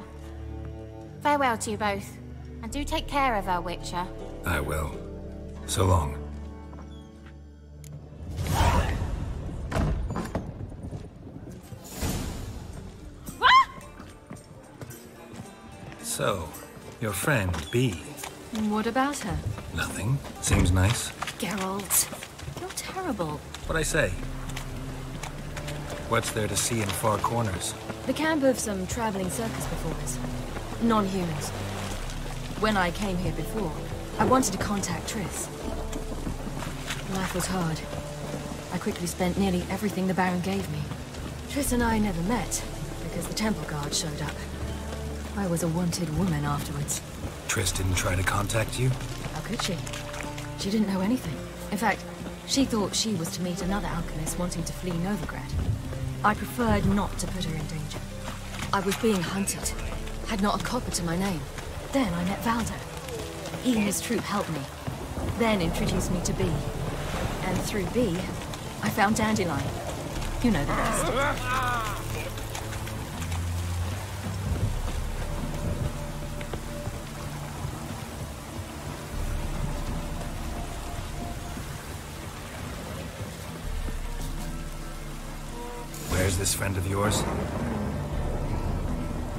Farewell to you both. And do take care of her, Witcher. I will. So long. So, your friend, B. What about her? Nothing. Seems nice. Geralt, you're terrible. What'd I say? What's there to see in far corners? The camp of some traveling circus performers. Non-humans. When I came here before, I wanted to contact Triss. Life was hard. I quickly spent nearly everything the Baron gave me. Triss and I never met, because the temple guard showed up. I was a wanted woman afterwards. Triss didn't try to contact you? How could she? She didn't know anything. In fact, she thought she was to meet another alchemist wanting to flee Novigrad. I preferred not to put her in danger. I was being hunted. Had not a copper to my name. Then I met Valdo. He and his troop helped me. Then introduced me to B. And through B, I found Dandelion. You know the rest. Where's this friend of yours?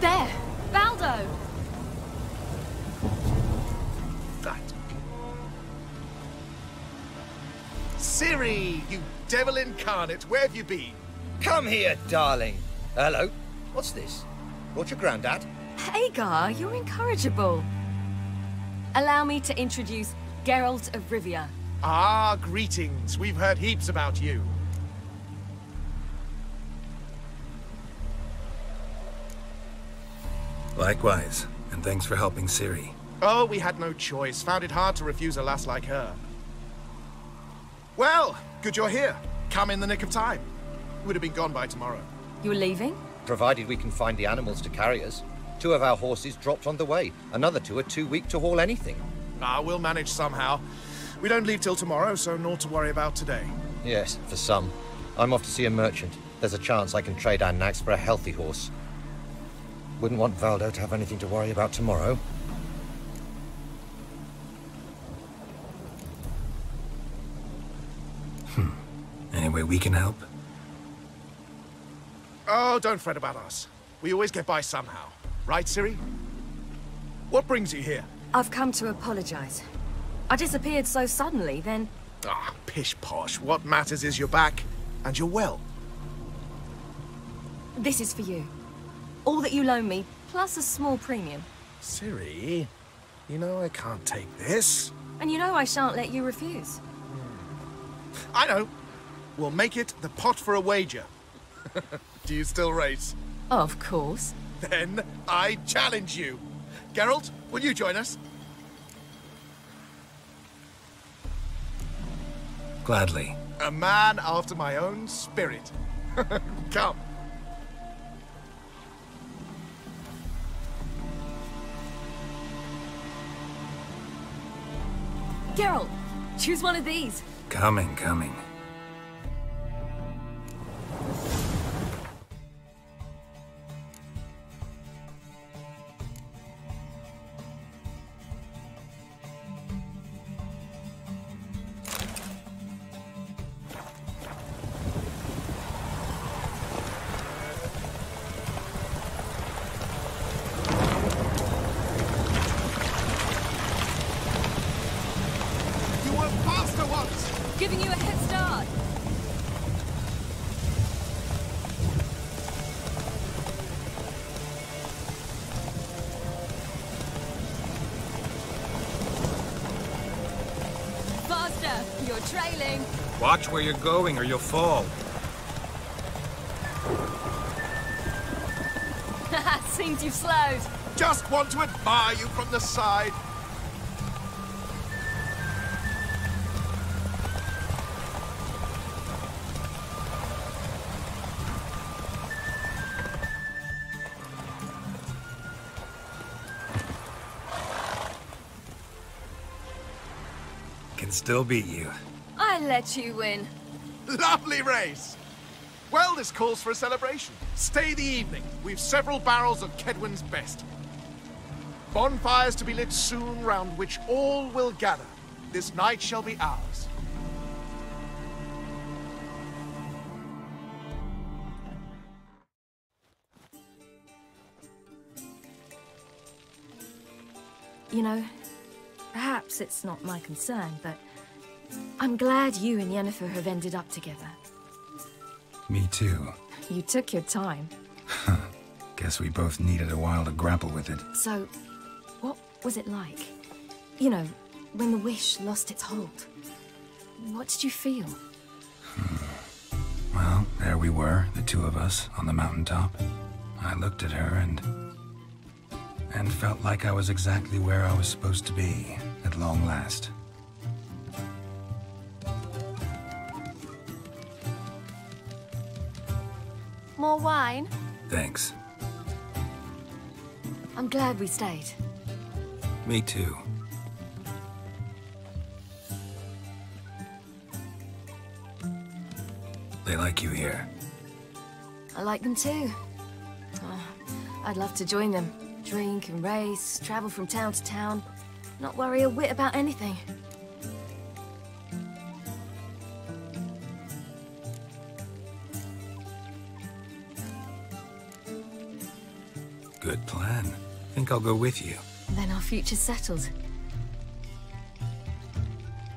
There! Valdo! That. Ciri, you devil incarnate, where have you been? Come here, darling. Hello. What's this? Brought your granddad? Hagar, you're incorrigible. Allow me to introduce Geralt of Rivia. Ah, greetings. We've heard heaps about you. Likewise, and thanks for helping Ciri. Oh, we had no choice. Found it hard to refuse a lass like her. Well, good you're here. Come in the nick of time. Would have been gone by tomorrow. You're leaving? Provided we can find the animals to carry us. 2 of our horses dropped on the way. Another 2 are too weak to haul anything. Ah, we'll manage somehow. We don't leave till tomorrow, so naught to worry about today. Yes, for some. I'm off to see a merchant. There's a chance I can trade our nags for a healthy horse. Wouldn't want Valdo to have anything to worry about tomorrow. Any way we can help? Oh, don't fret about us. We always get by somehow. Right, Ciri? What brings you here? I've come to apologize. I disappeared so suddenly, then... Ah, pish-posh. What matters is you're back, and you're well. This is for you. All that you loan me, plus a small premium. Ciri, you know I can't take this. And you know I shan't let you refuse. I know. We'll make it the pot for a wager. Do you still race? Of course. Then I challenge you. Geralt, will you join us? Gladly. A man after my own spirit. Come. Geralt, Choose one of these. Coming, coming. Giving you a head start. Faster! You're trailing. Watch where you're going or you'll fall. Seems you've slowed. Just want to admire you from the side. Can still beat you. I let you win. Lovely race. Well, this calls for a celebration. Stay the evening. We've several barrels of Kedwin's best. Bonfires to be lit soon, round which all will gather. This night shall be ours. You know, perhaps it's not my concern, but I'm glad you and Yennefer have ended up together. Me too. You took your time. Guess we both needed a while to grapple with it. So, what was it like? You know, when the wish lost its hold. What did you feel? Well, there we were, the two of us, on the mountaintop. I looked at her and felt like I was exactly where I was supposed to be, at long last. More wine? Thanks. I'm glad we stayed. Me too. They like you here. I like them too. I'd love to join them. Drink and race, travel from town to town. Not worry a whit about anything. Good plan. Think I'll go with you. Then our future's settled.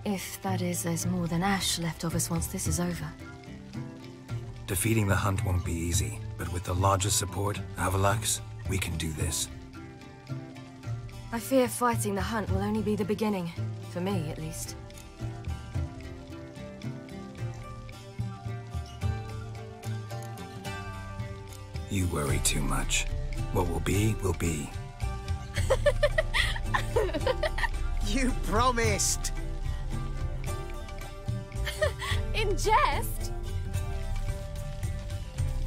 If, that is, there's more than ash left of us once this is over. Defeating the hunt won't be easy, but with the Lodge's support, Avalax, we can do this. I fear fighting the hunt will only be the beginning. For me, at least. You worry too much. What will be, will be. You promised! In jest?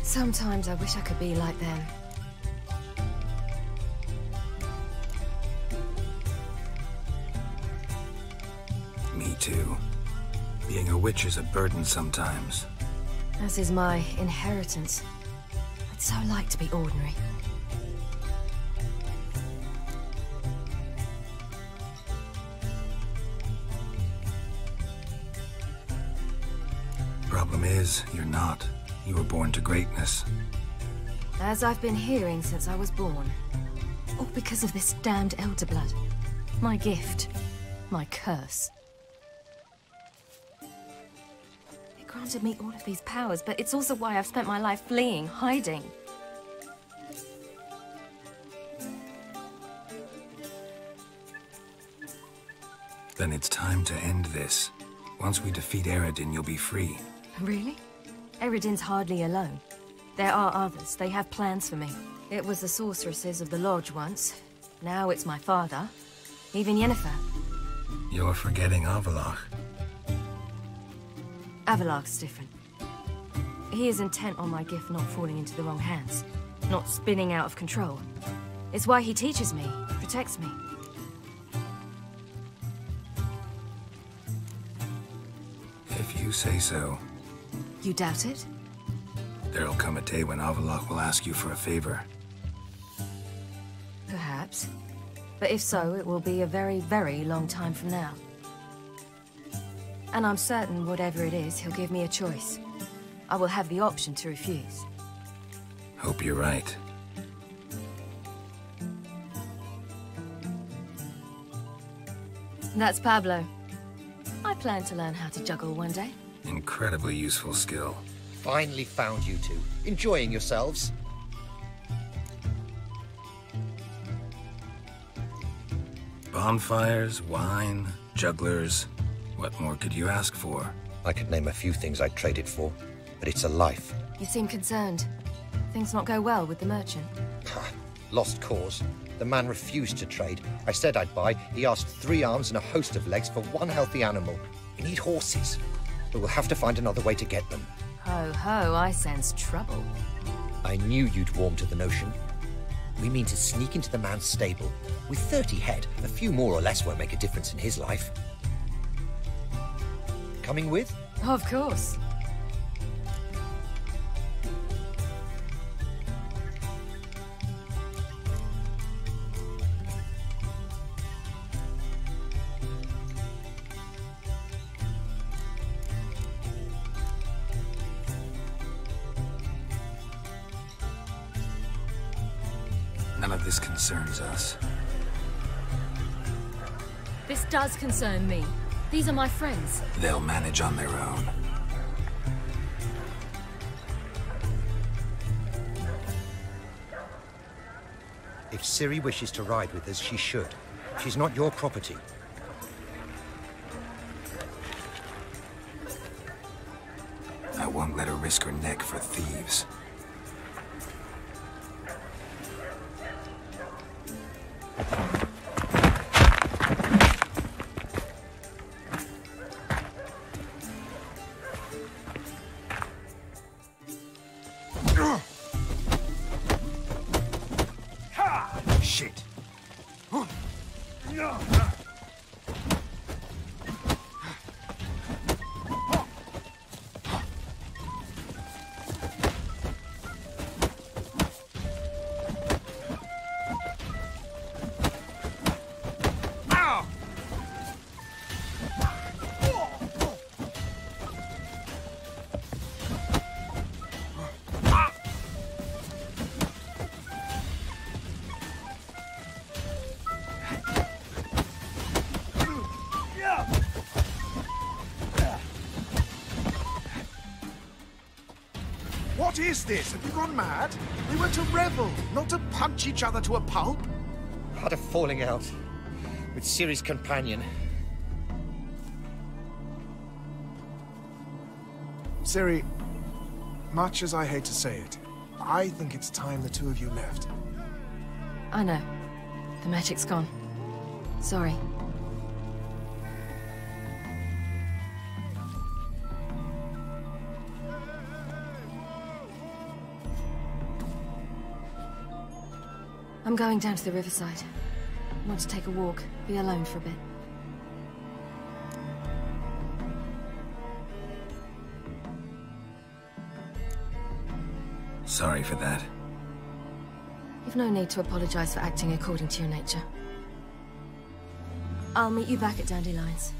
Sometimes I wish I could be like them. Me too. Being a witch is a burden sometimes. As is my inheritance. I'd so like to be ordinary. Problem is, you're not. You were born to greatness. As I've been hearing since I was born. All because of this damned elder blood. My gift. My curse. It granted me all of these powers, but it's also why I've spent my life fleeing, hiding. Then it's time to end this. Once we defeat Eredin, you'll be free. Really? Eredin's hardly alone. There are others. They have plans for me. It was the sorceresses of the Lodge once. Now it's my father. Even Yennefer. You're forgetting Avalach. Avalach's different. He is intent on my gift not falling into the wrong hands. Not spinning out of control. It's why he teaches me, protects me. you say so. You doubt it? There'll come a day when Avallac'h will ask you for a favor. Perhaps. But if so, it will be a very, very long time from now. And I'm certain whatever it is, he'll give me a choice. I will have the option to refuse. Hope you're right. That's Pablo. I plan to learn how to juggle one day. Incredibly useful skill. Finally found you two. Enjoying yourselves? Bonfires, wine, jugglers. What more could you ask for? I could name a few things I'd trade it for, but it's a life. You seem concerned. Things not go well with the merchant. Lost cause. The man refused to trade. I said I'd buy. He asked 3 arms and a host of legs for 1 healthy animal. We need horses, but we'll have to find another way to get them. Ho ho, I sense trouble. I knew you'd warm to the notion. We mean to sneak into the man's stable. With 30 head, a few more or less won't make a difference in his life. Coming with? Of course. None of this concerns us. This does concern me. These are my friends. They'll manage on their own. If Ciri wishes to ride with us, she should. She's not your property. I won't let her risk her neck for thieves. Shit. What is this? Have you gone mad? We were to revel, not to punch each other to a pulp. Had a falling out with Ciri's companion. Ciri, much as I hate to say it, I think it's time the two of you left. I know. The magic's gone. Sorry. I'm going down to the riverside. I want to take a walk, be alone for a bit. Sorry for that. You've no need to apologize for acting according to your nature. I'll meet you back at Dandelions.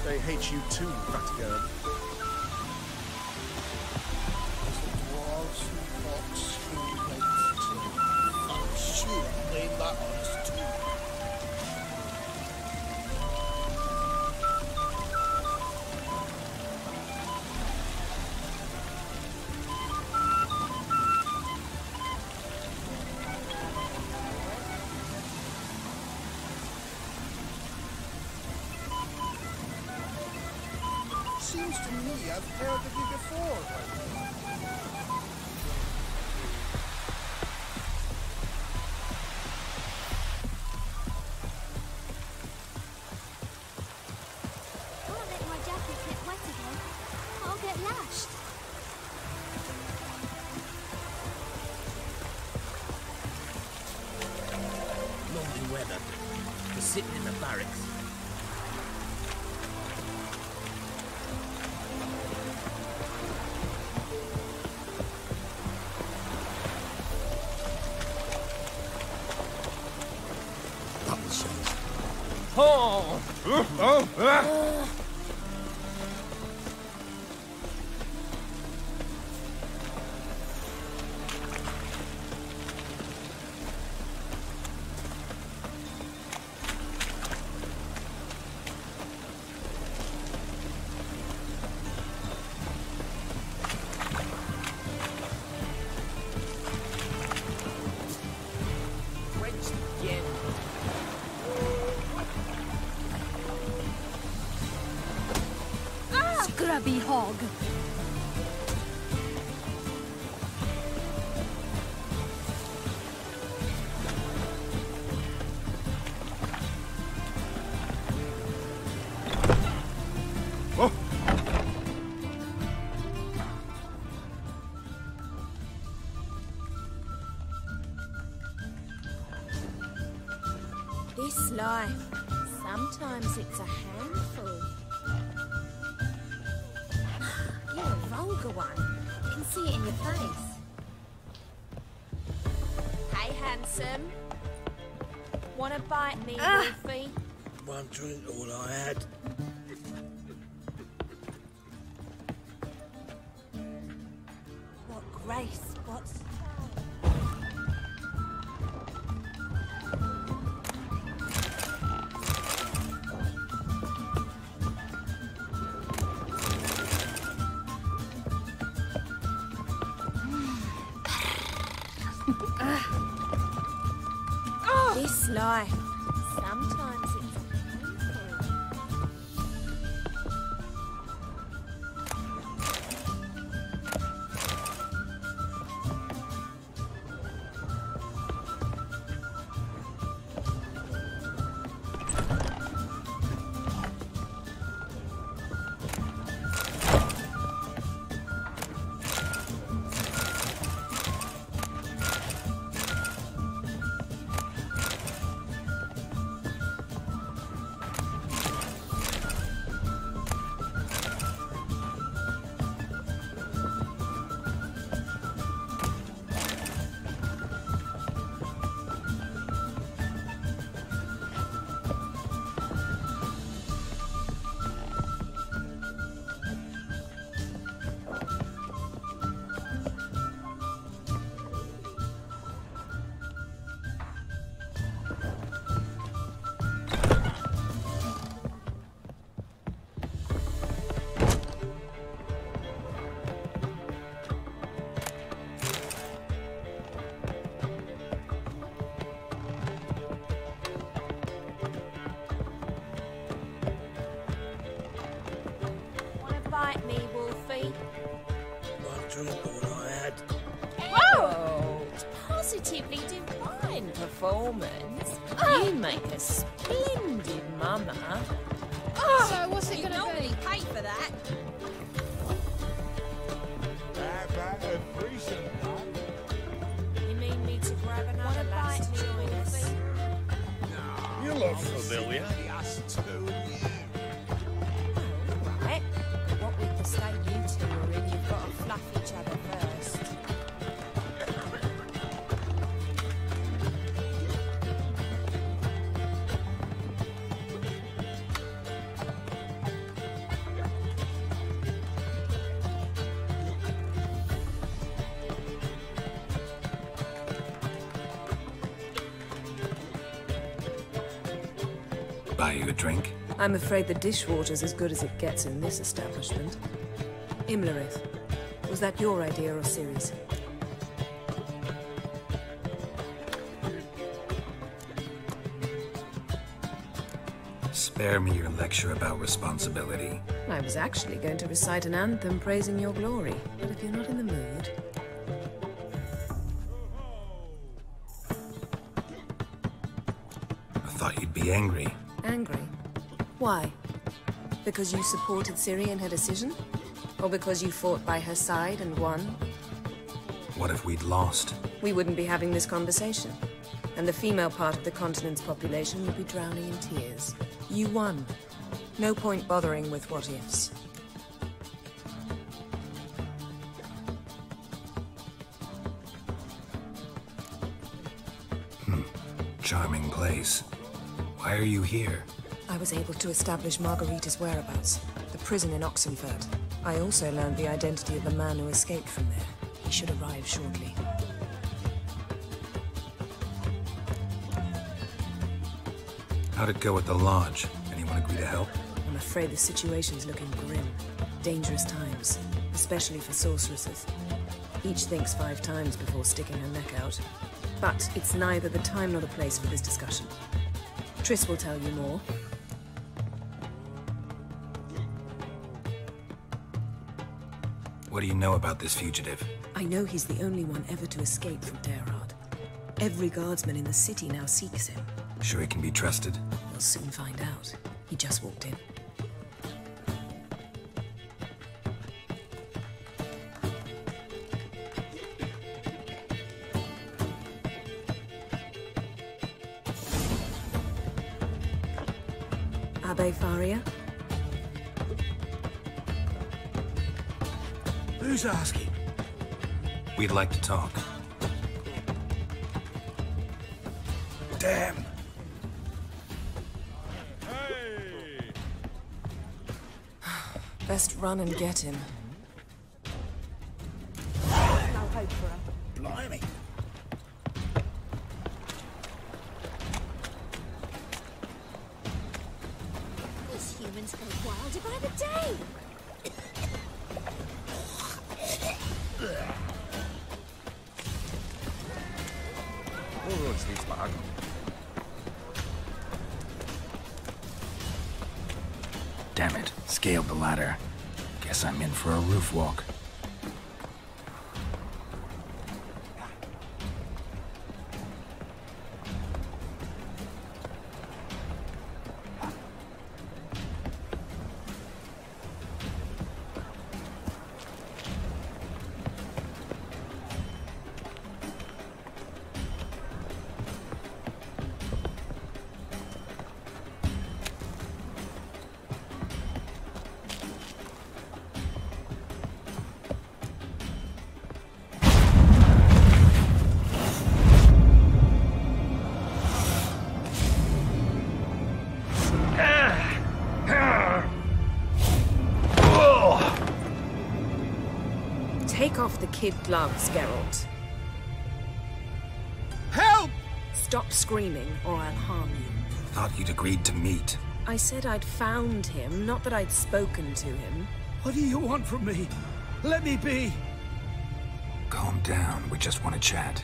They hate you too, fat girl. Dwarves who walks through lakes too. I'm sure they love us too. Seems to me I've heard of you before. Can't let my jacket get wet again. I'll get lashed. Lonely weather. We're sitting in the barracks. Scrubby hog. This life, sometimes it's a handful. You're a vulgar one. I can see it in your face. Hey, handsome. Wanna bite me, Wolfie? One drink, all I had. What grace, what style. This life, sometimes it's a handful. like me, Wolfie? One drink all I had. Whoa! It's positively divine performance. You make a splendid mama. So what's it You gonna normally be? pay for that. You mean me to grab another lass to join us? You look familiar. Right. What with the state you two are in, you've got to fluff each other first. Buy you a drink? I'm afraid the dishwater's as good as it gets in this establishment. Imlerith, was that your idea or Ciri's? Spare me your lecture about responsibility. I was actually going to recite an anthem praising your glory, but if you're not in the mood... I thought you'd be angry. Angry? Why? Because you supported Ciri in her decision? Or because you fought by her side and won? What if we'd lost? We wouldn't be having this conversation. And the female part of the continent's population would be drowning in tears. You won. No point bothering with what-ifs. Charming place. Why are you here? I was able to establish Margarita's whereabouts, the prison in Oxenford. I also learned the identity of the man who escaped from there. He should arrive shortly. How'd it go at the lodge? Anyone agree to help? I'm afraid the situation's looking grim. Dangerous times, especially for sorceresses. Each thinks 5 times before sticking her neck out. But it's neither the time nor the place for this discussion. Triss will tell you more. What do you know about this fugitive? I know he's the only one ever to escape from Terrard. Every guardsman in the city now seeks him. Sure he can be trusted? We'll soon find out. He just walked in. Abbe Faria? Who's asking? We'd like to talk. Damn. Best run and get him. No hope for her. Blimey. These humans go wilder by the day. Damn it. Scaled the ladder. Guess I'm in for a roof walk. Take off the kid gloves, Geralt. Help! Stop screaming, or I'll harm you. Thought you'd agreed to meet. I said I'd found him, not that I'd spoken to him. What do you want from me? Let me be. Calm down. We just want to chat.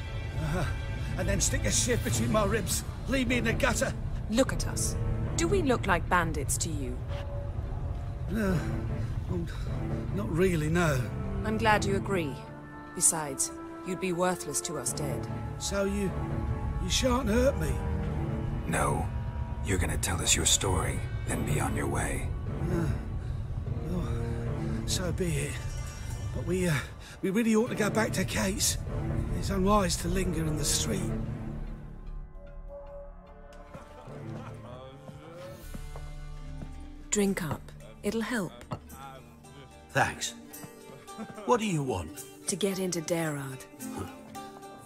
And then stick a shiv between my ribs. Leave me in the gutter. Look at us. Do we look like bandits to you? No, well, not really, no. I'm glad you agree. Besides, you'd be worthless to us dead. So you shan't hurt me? No. You're gonna tell us your story, then be on your way. Well, so be it. But we really ought to go back to Kate's. It's unwise to linger in the street. Drink up. It'll help. Thanks. What do you want? To get into Darad.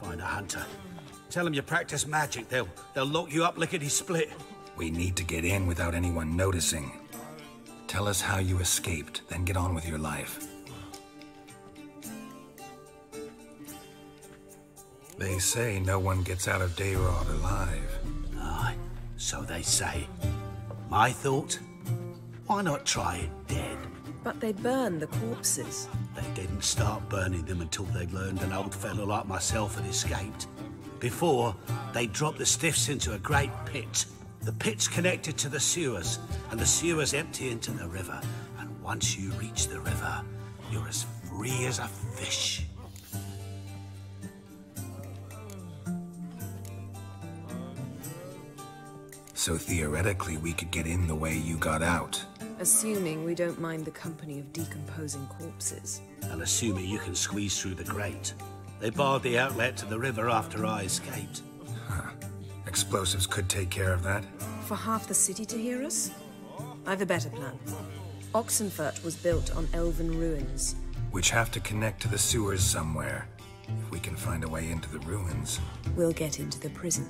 Find a hunter. Tell them you practice magic. They'll lock you up lickety-split. We need to get in without anyone noticing. Tell us how you escaped, then get on with your life. They say no one gets out of Darad alive. Aye, so they say. My thought? Why not try it dead? But they burn the corpses. They didn't start burning them until they learned an old fellow like myself had escaped. Before, they dropped the stiffs into a great pit. The pit's connected to the sewers, and the sewers empty into the river. And once you reach the river, you're as free as a fish. So theoretically, we could get in the way you got out. Assuming we don't mind the company of decomposing corpses. And assuming you can squeeze through the grate. They barred the outlet to the river after I escaped. Huh. Explosives could take care of that? For half the city to hear us? I've a better plan. Oxenfurt was built on elven ruins. Which have to connect to the sewers somewhere. If we can find a way into the ruins. We'll get into the prison.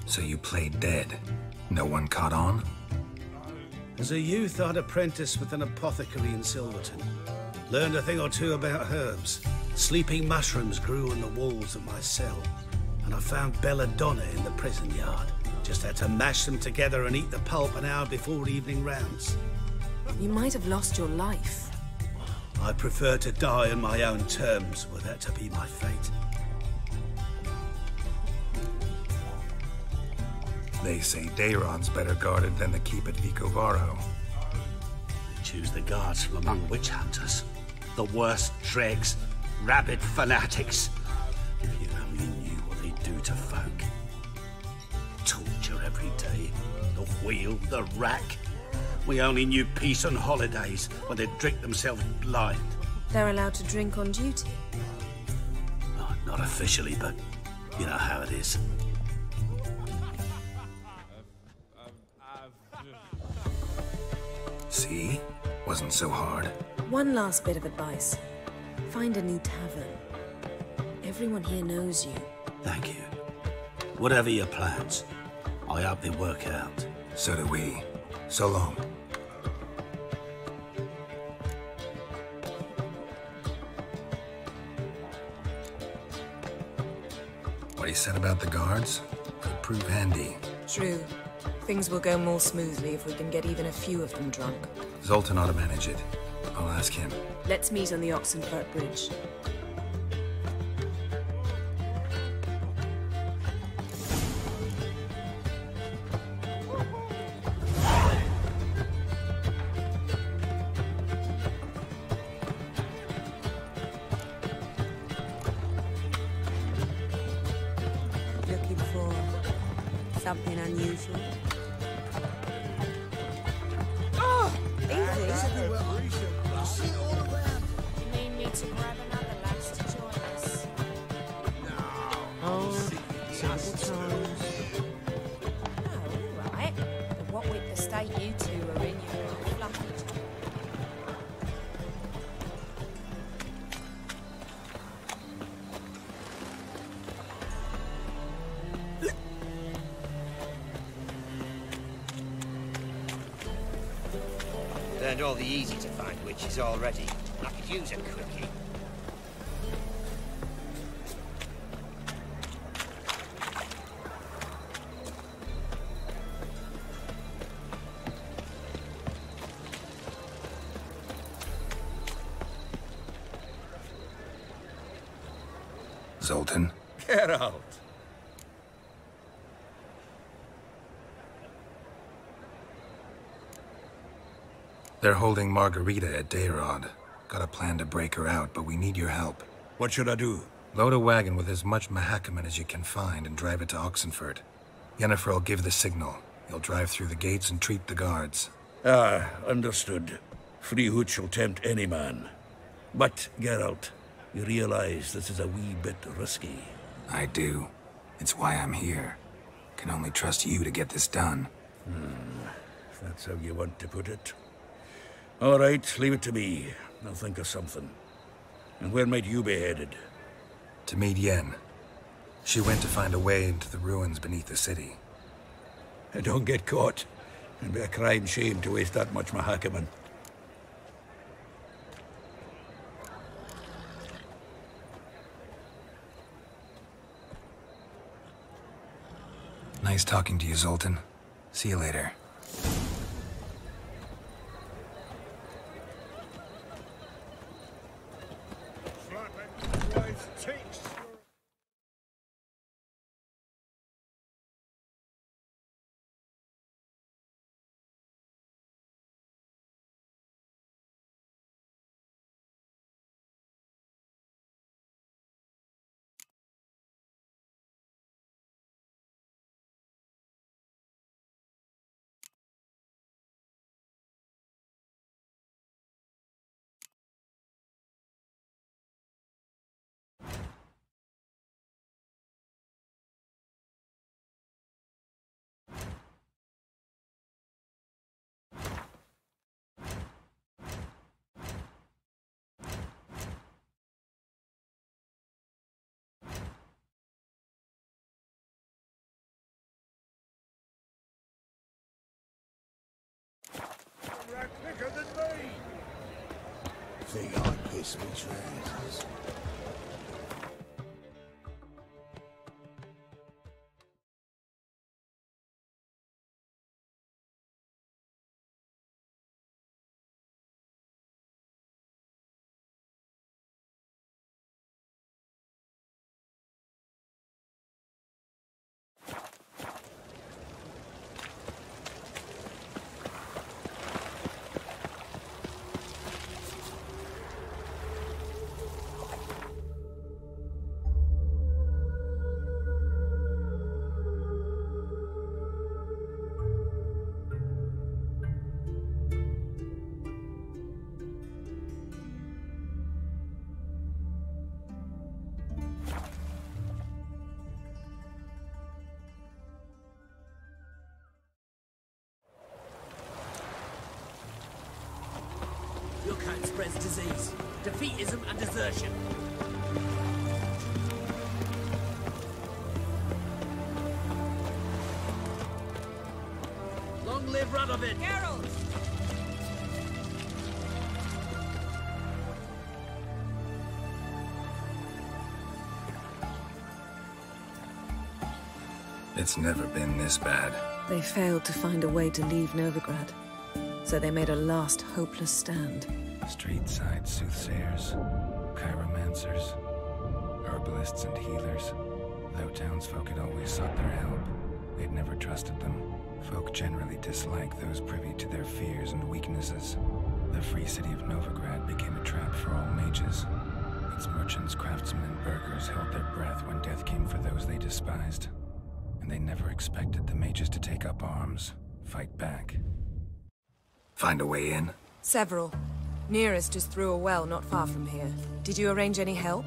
So you played dead. No one caught on? As a youth, I'd apprenticed with an apothecary in Silverton. Learned a thing or two about herbs. Sleeping mushrooms grew on the walls of my cell. And I found belladonna in the prison yard. Just had to mash them together and eat the pulp an hour before evening rounds. You might have lost your life. I prefer to die on my own terms, were that to be my fate. They say Dayron's better guarded than the keep at Vicovaro. They choose the guards from among witch hunters. The worst dregs, rabid fanatics. If you only knew what they do to folk. Torture every day. The wheel, the rack. We only knew peace on holidays when they'd drink themselves blind. They're allowed to drink on duty? Oh, not officially, but you know how it is. See? Wasn't so hard. One last bit of advice. Find a new tavern. Everyone here knows you. Thank you. Whatever your plans, I hope they work out. So do we. So long. What he said about the guards could prove handy. True. Things will go more smoothly if we can get even a few of them drunk. Zoltan ought to manage it. I'll ask him. Let's meet on the Oxenfurt Bridge. Looking for something unusual? You need me to grab another lass to join us? Oh, several times. Oh, all right. But what with the state you two are in, you're a bit fluffy. Learned all the easy-to-find witches already. I could use a quickie. Zoltan? Geralt! They're holding Margarita at Dayrod. Got a plan to break her out, but we need your help. What should I do? Load a wagon with as much Mahakaman as you can find and drive it to Oxenford. Yennefer will give the signal. You'll drive through the gates and treat the guards. Ah, understood. Free hood shall tempt any man. But, Geralt, you realize this is a wee bit risky. I do. It's why I'm here. Can only trust you to get this done. If that's how you want to put it. All right, leave it to me. I'll think of something. And where might you be headed? To meet Yen. She went to find a way into the ruins beneath the city. Don't get caught. It'd be a crime shame to waste that much Mahakaman. Nice talking to you, Zoltan. See you later. Quicker than me! Think I piss me trousers. Your kind spreads disease, defeatism and desertion. Long live Radovid! Geralt! It's never been this bad. They failed to find a way to leave Novigrad, so they made a last hopeless stand. Street-side soothsayers, chiromancers, herbalists and healers. Though townsfolk had always sought their help, they'd never trusted them. Folk generally dislike those privy to their fears and weaknesses. The free city of Novigrad became a trap for all mages. Its merchants, craftsmen, and burghers held their breath when death came for those they despised. And they never expected the mages to take up arms, fight back. Find a way in? Several. Nearest is through a well not far from here. Did you arrange any help?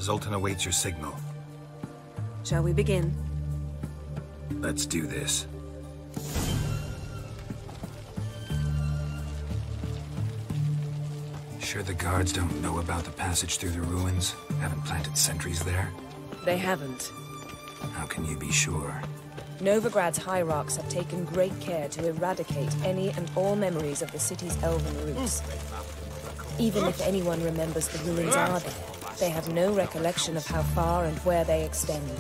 Zoltan awaits your signal. Shall we begin? Let's do this. Sure the guards don't know about the passage through the ruins? Haven't planted sentries there? They haven't. How can you be sure? Novigrad's hierarchs have taken great care to eradicate any and all memories of the city's elven roots. Even if anyone remembers the ruins are there, they have no recollection of how far and where they extend.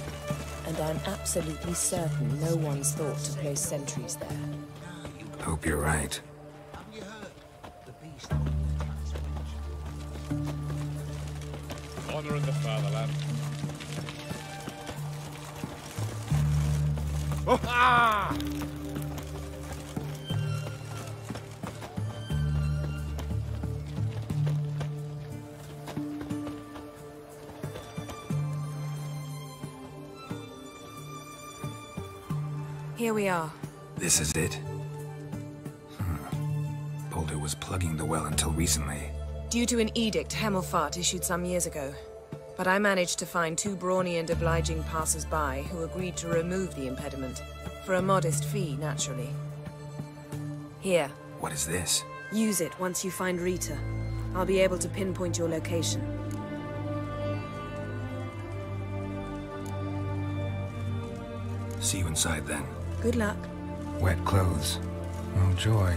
And I'm absolutely certain no one's thought to place sentries there. Hope you're right. Honor in the fatherland. Here we are. This is it? Boulder was plugging the well until recently. Due to an edict Hemelfart issued some years ago. But I managed to find 2 brawny and obliging passers-by who agreed to remove the impediment. For a modest fee, naturally. Here. What is this? Use it once you find Rita. I'll be able to pinpoint your location. See you inside then. Good luck. Wet clothes. Oh, joy.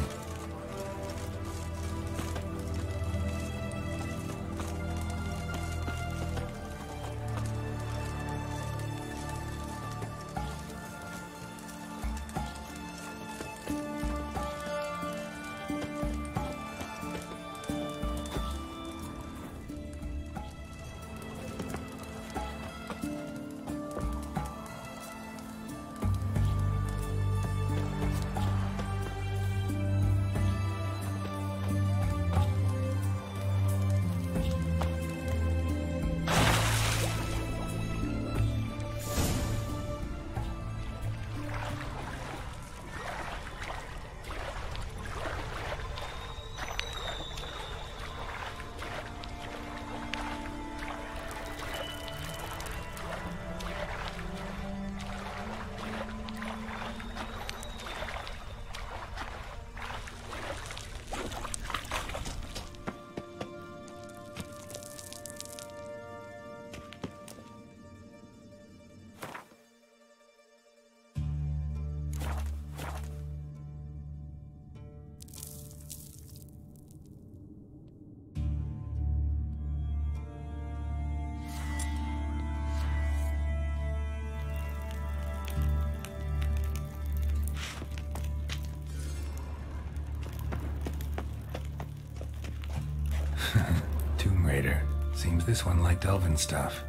Tomb Raider. Seems this one liked elven stuff.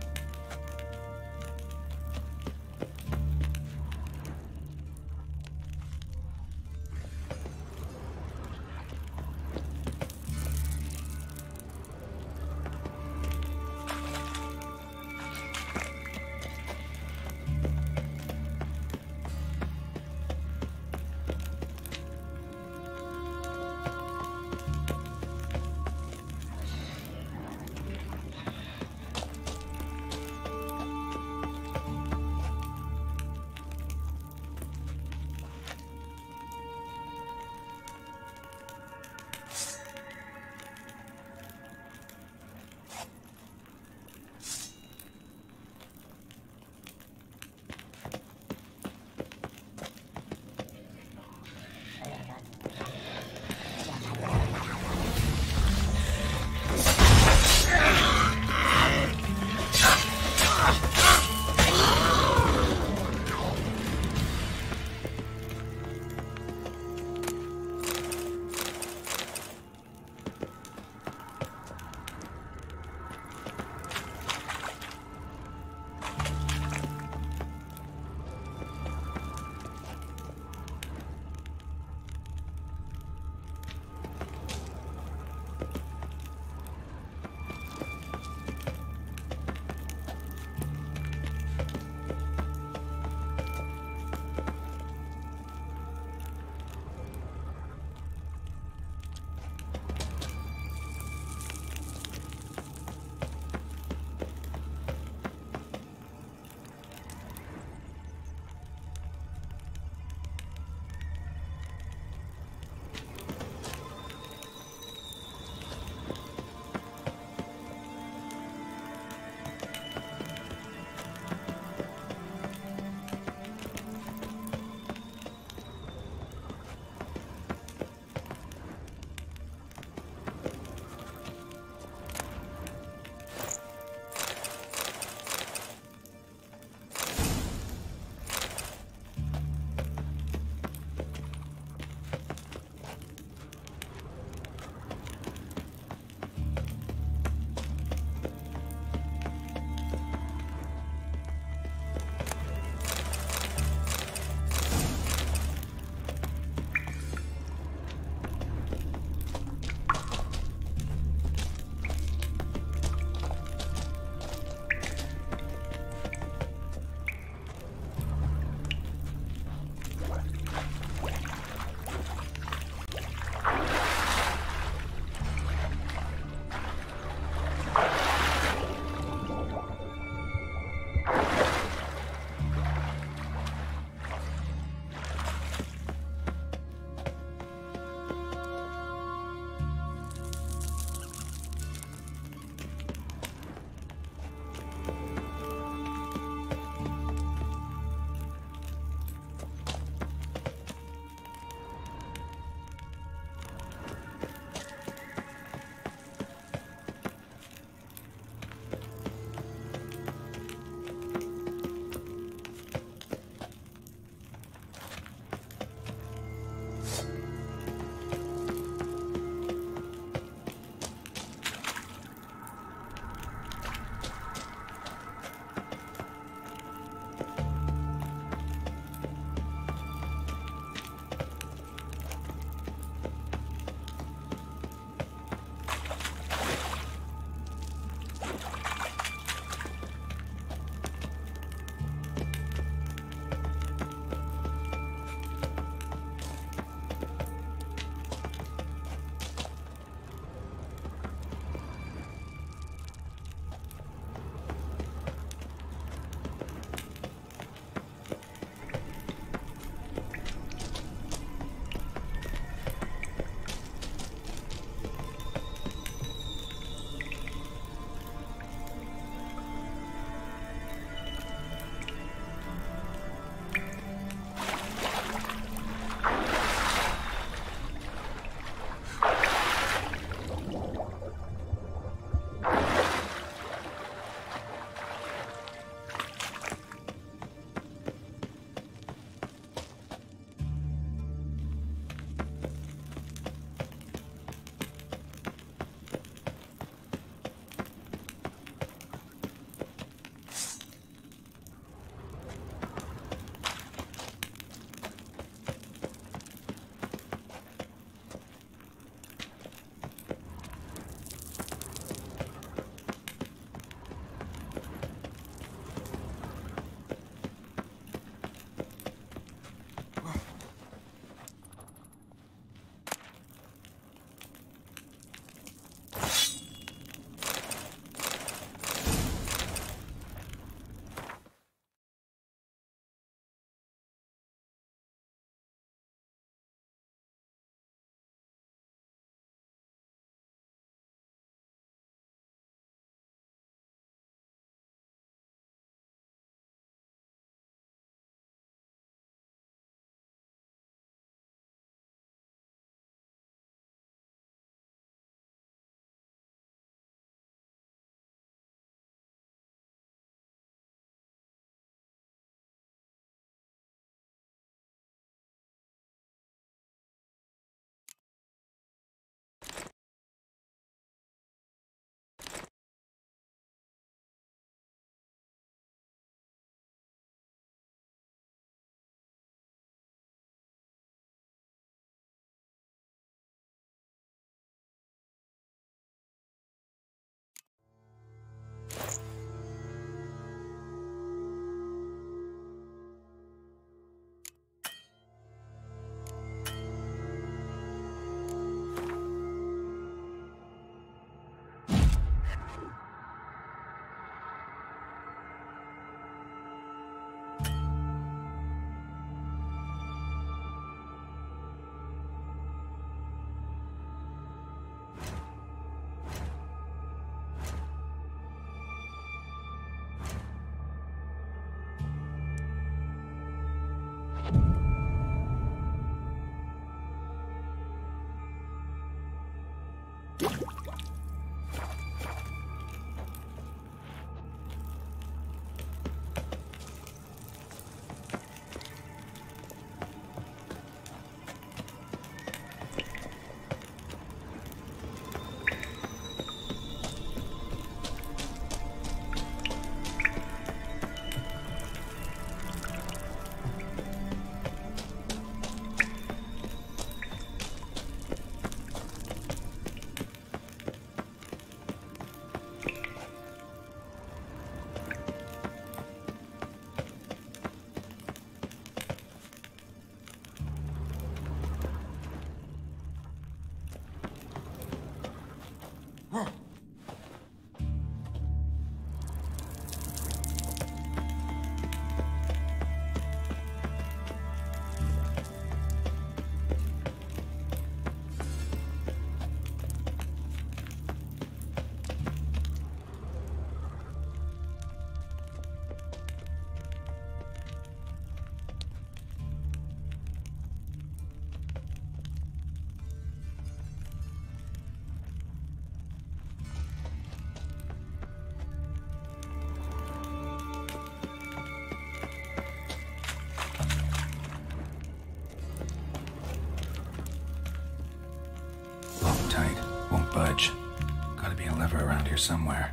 lever around here somewhere.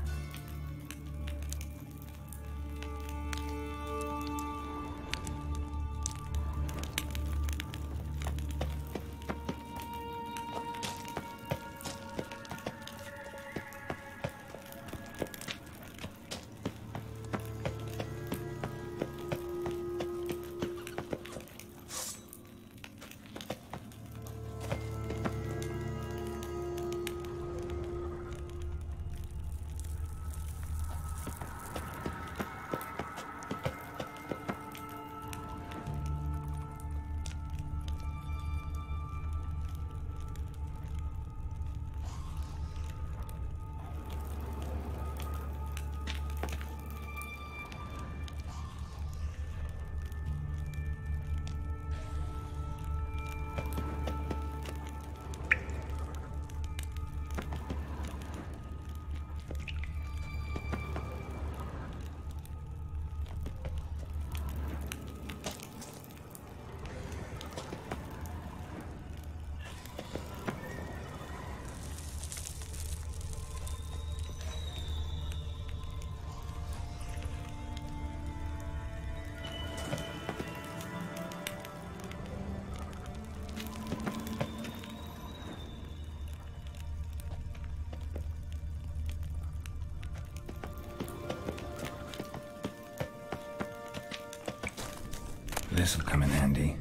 This'll come in handy.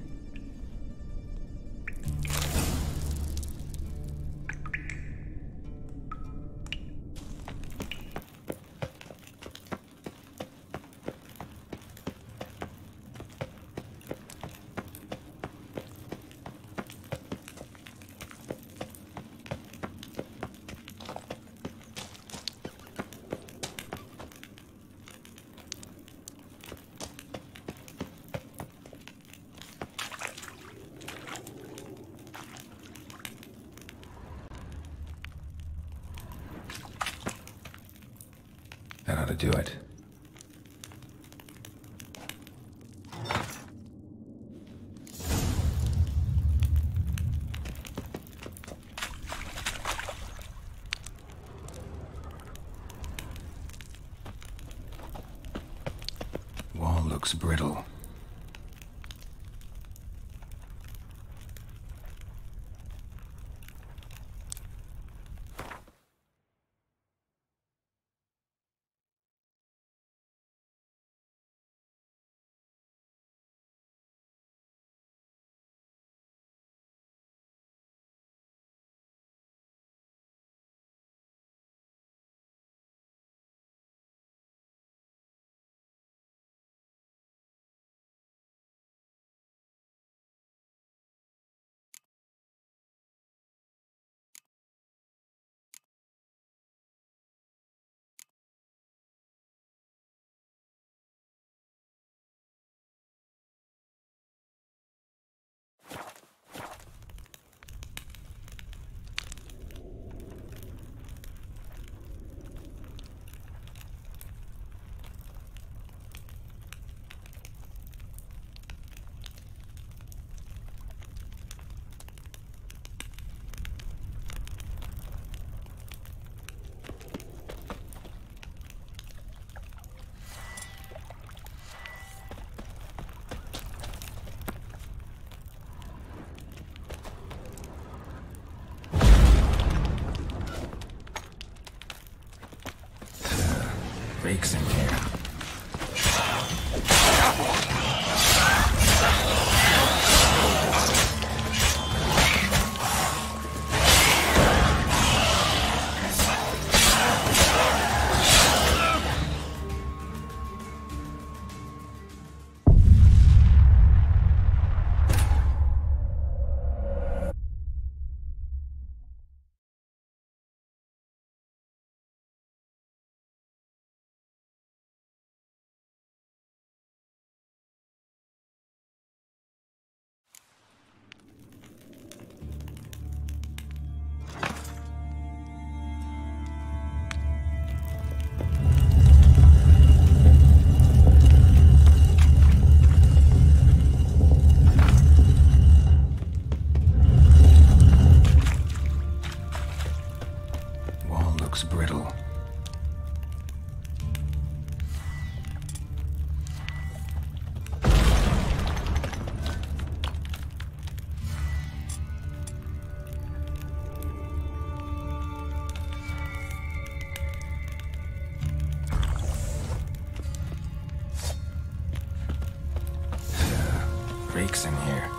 That ought to do it. Wall looks brittle. reeks in here.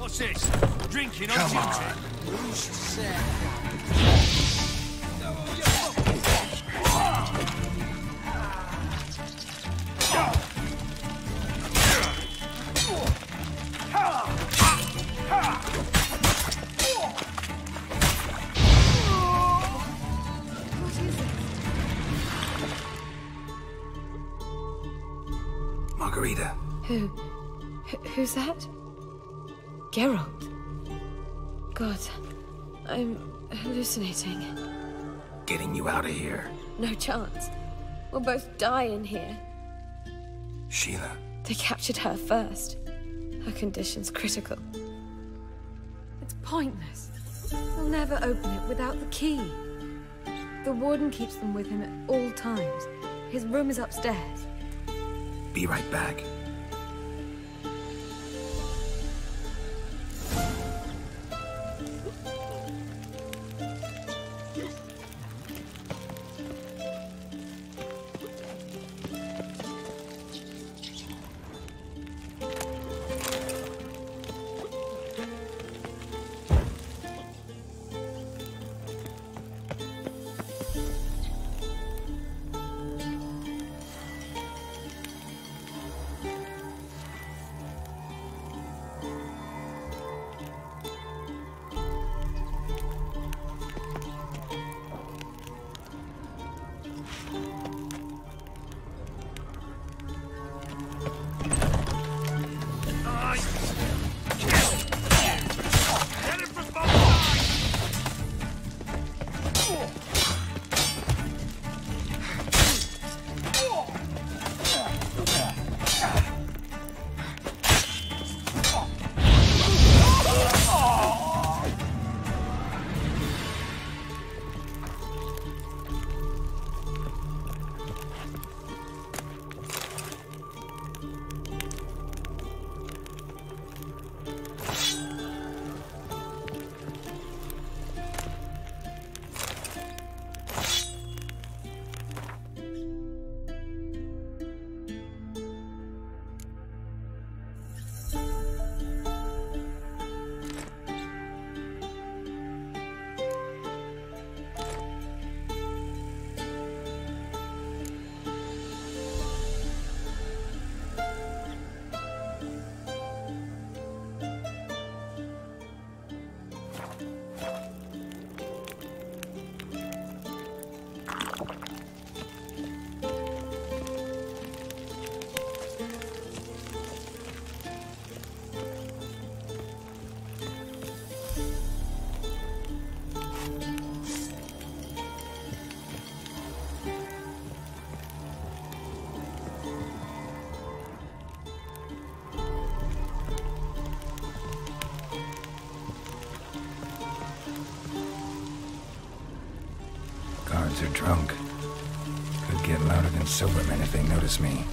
What's this? Drinking on Come duty? on. Who's said? Margarita. Who's that? Geralt. God, I'm hallucinating. Getting you out of here. No chance. We'll both die in here. Sheila. They captured her first. Her condition's critical. It's pointless. We'll never open it without the key. The warden keeps them with him at all times. His room is upstairs. Be right back. Guards are drunk. Could get louder than sober men if they notice me.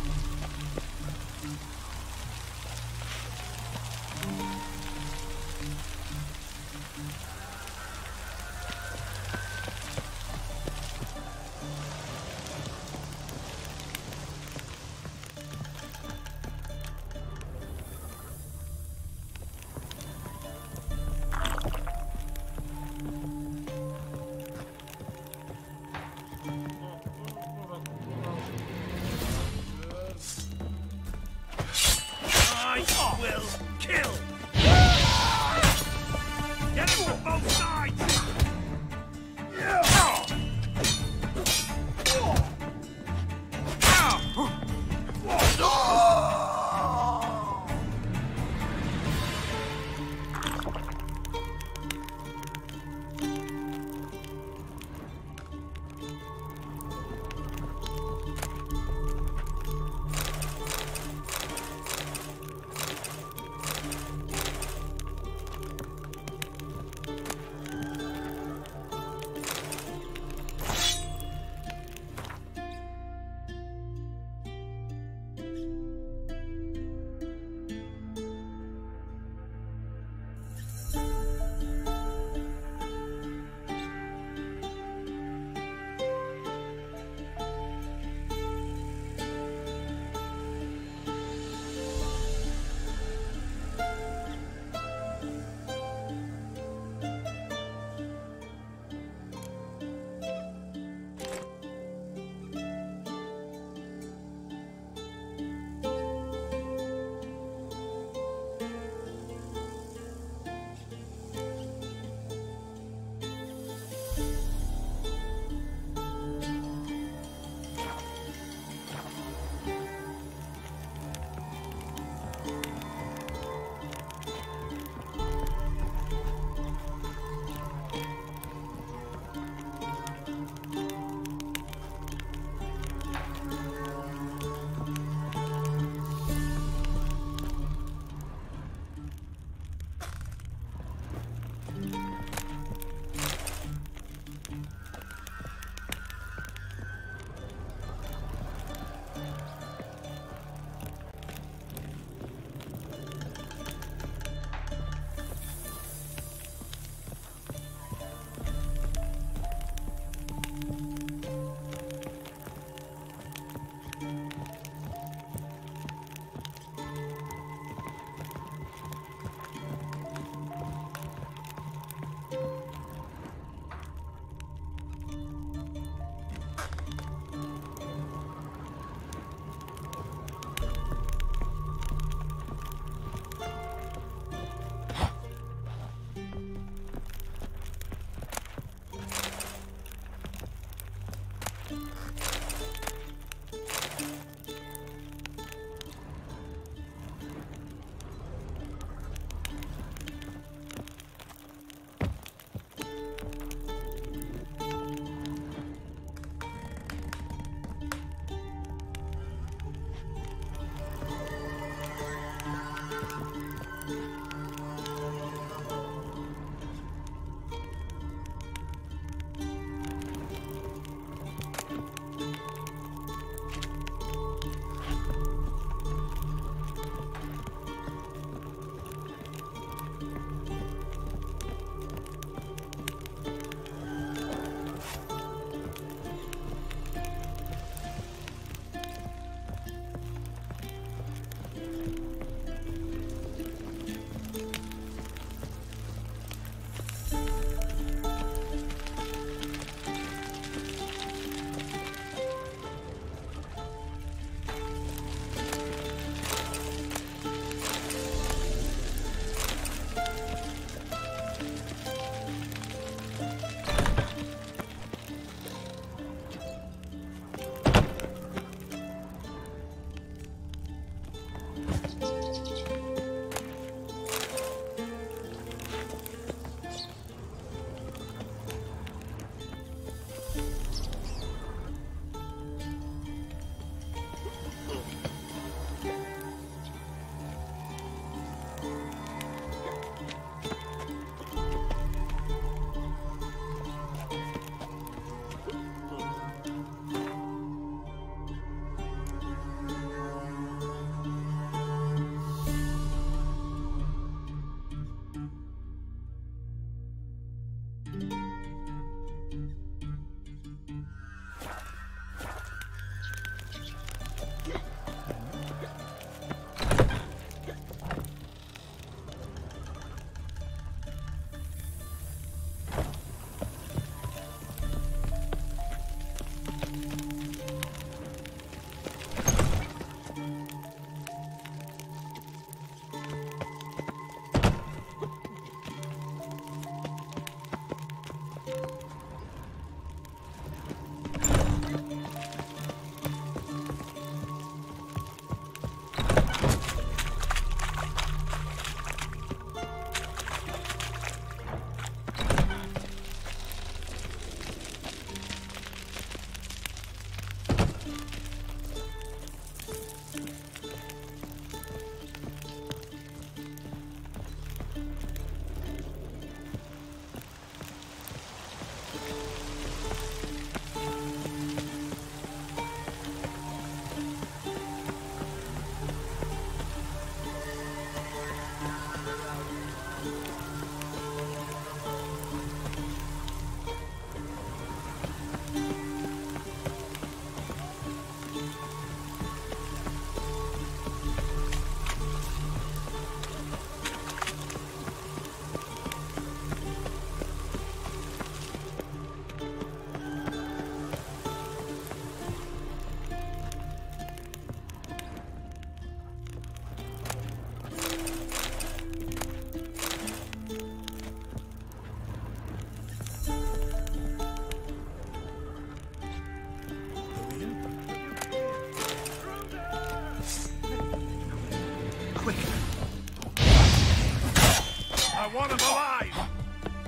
want him alive!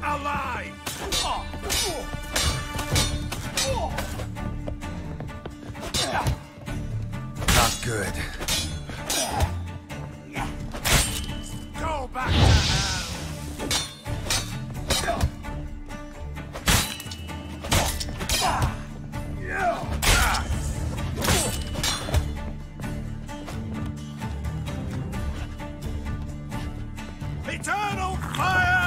Alive! Not good. Go back to hell! Eternal fire!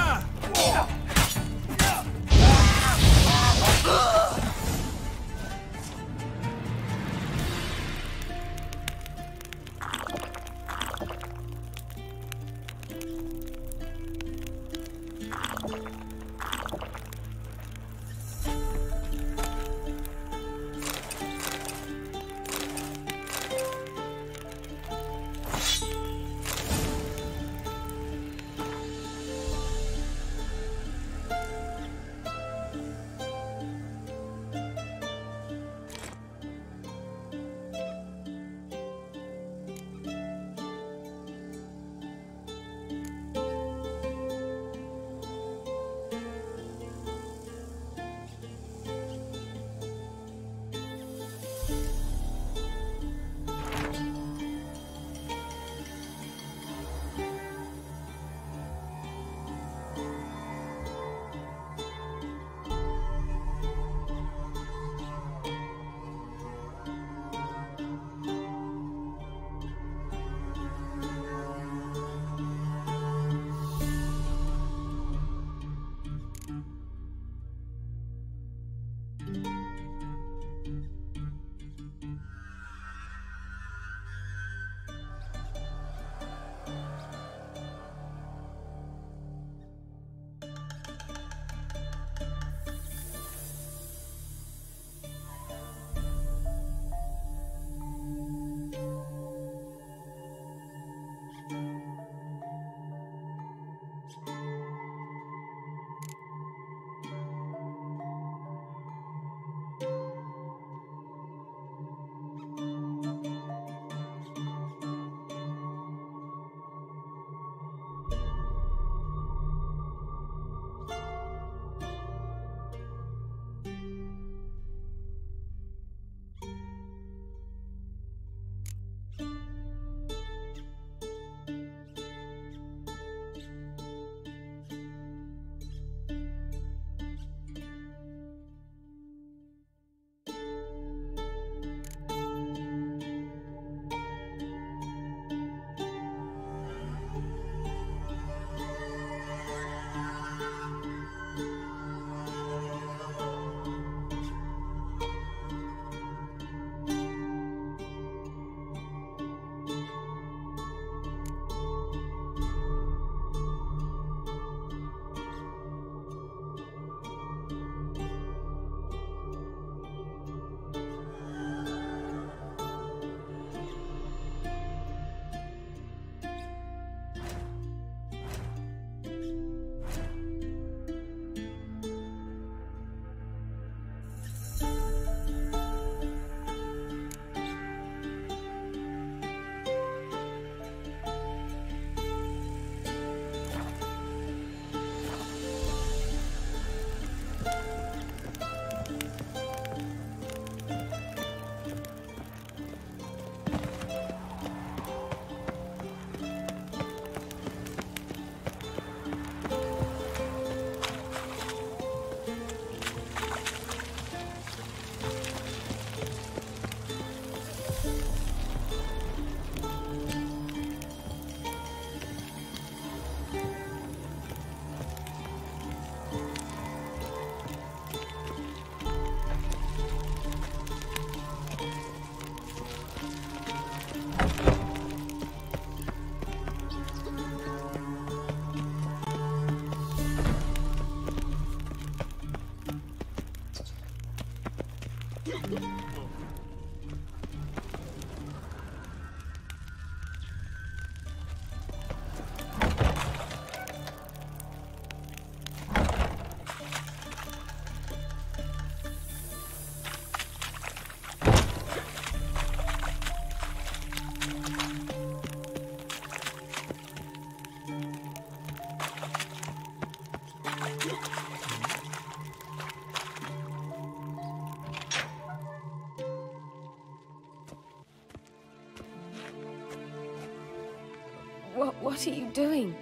What are you doing?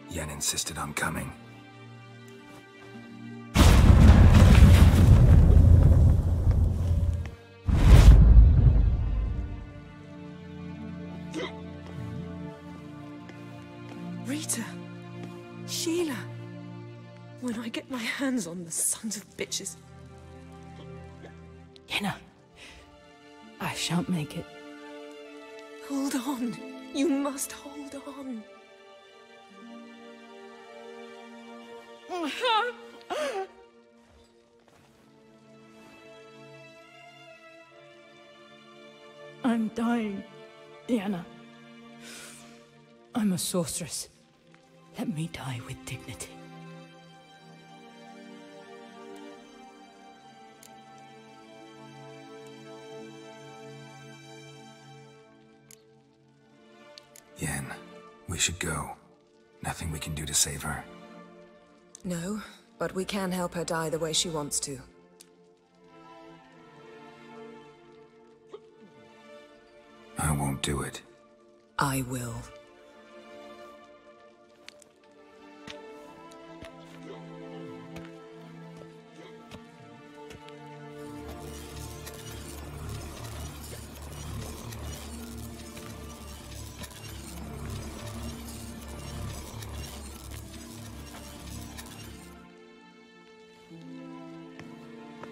Yen insisted on coming. Rita. Sheila. When I get my hands on the sons of bitches. Yenna. I shan't make it. Hold on. You must hold on. I'm dying, Yenna. I'm a sorceress. Let me die with dignity. Yen, we should go. Nothing we can do to save her. No, but we can help her die the way she wants to. I won't do it. I will.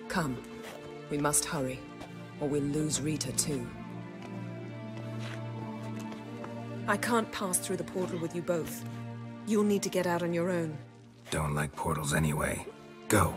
Come. We must hurry, or we'll lose Rita too. I can't pass through the portal with you both. You'll need to get out on your own. Don't like portals anyway. Go.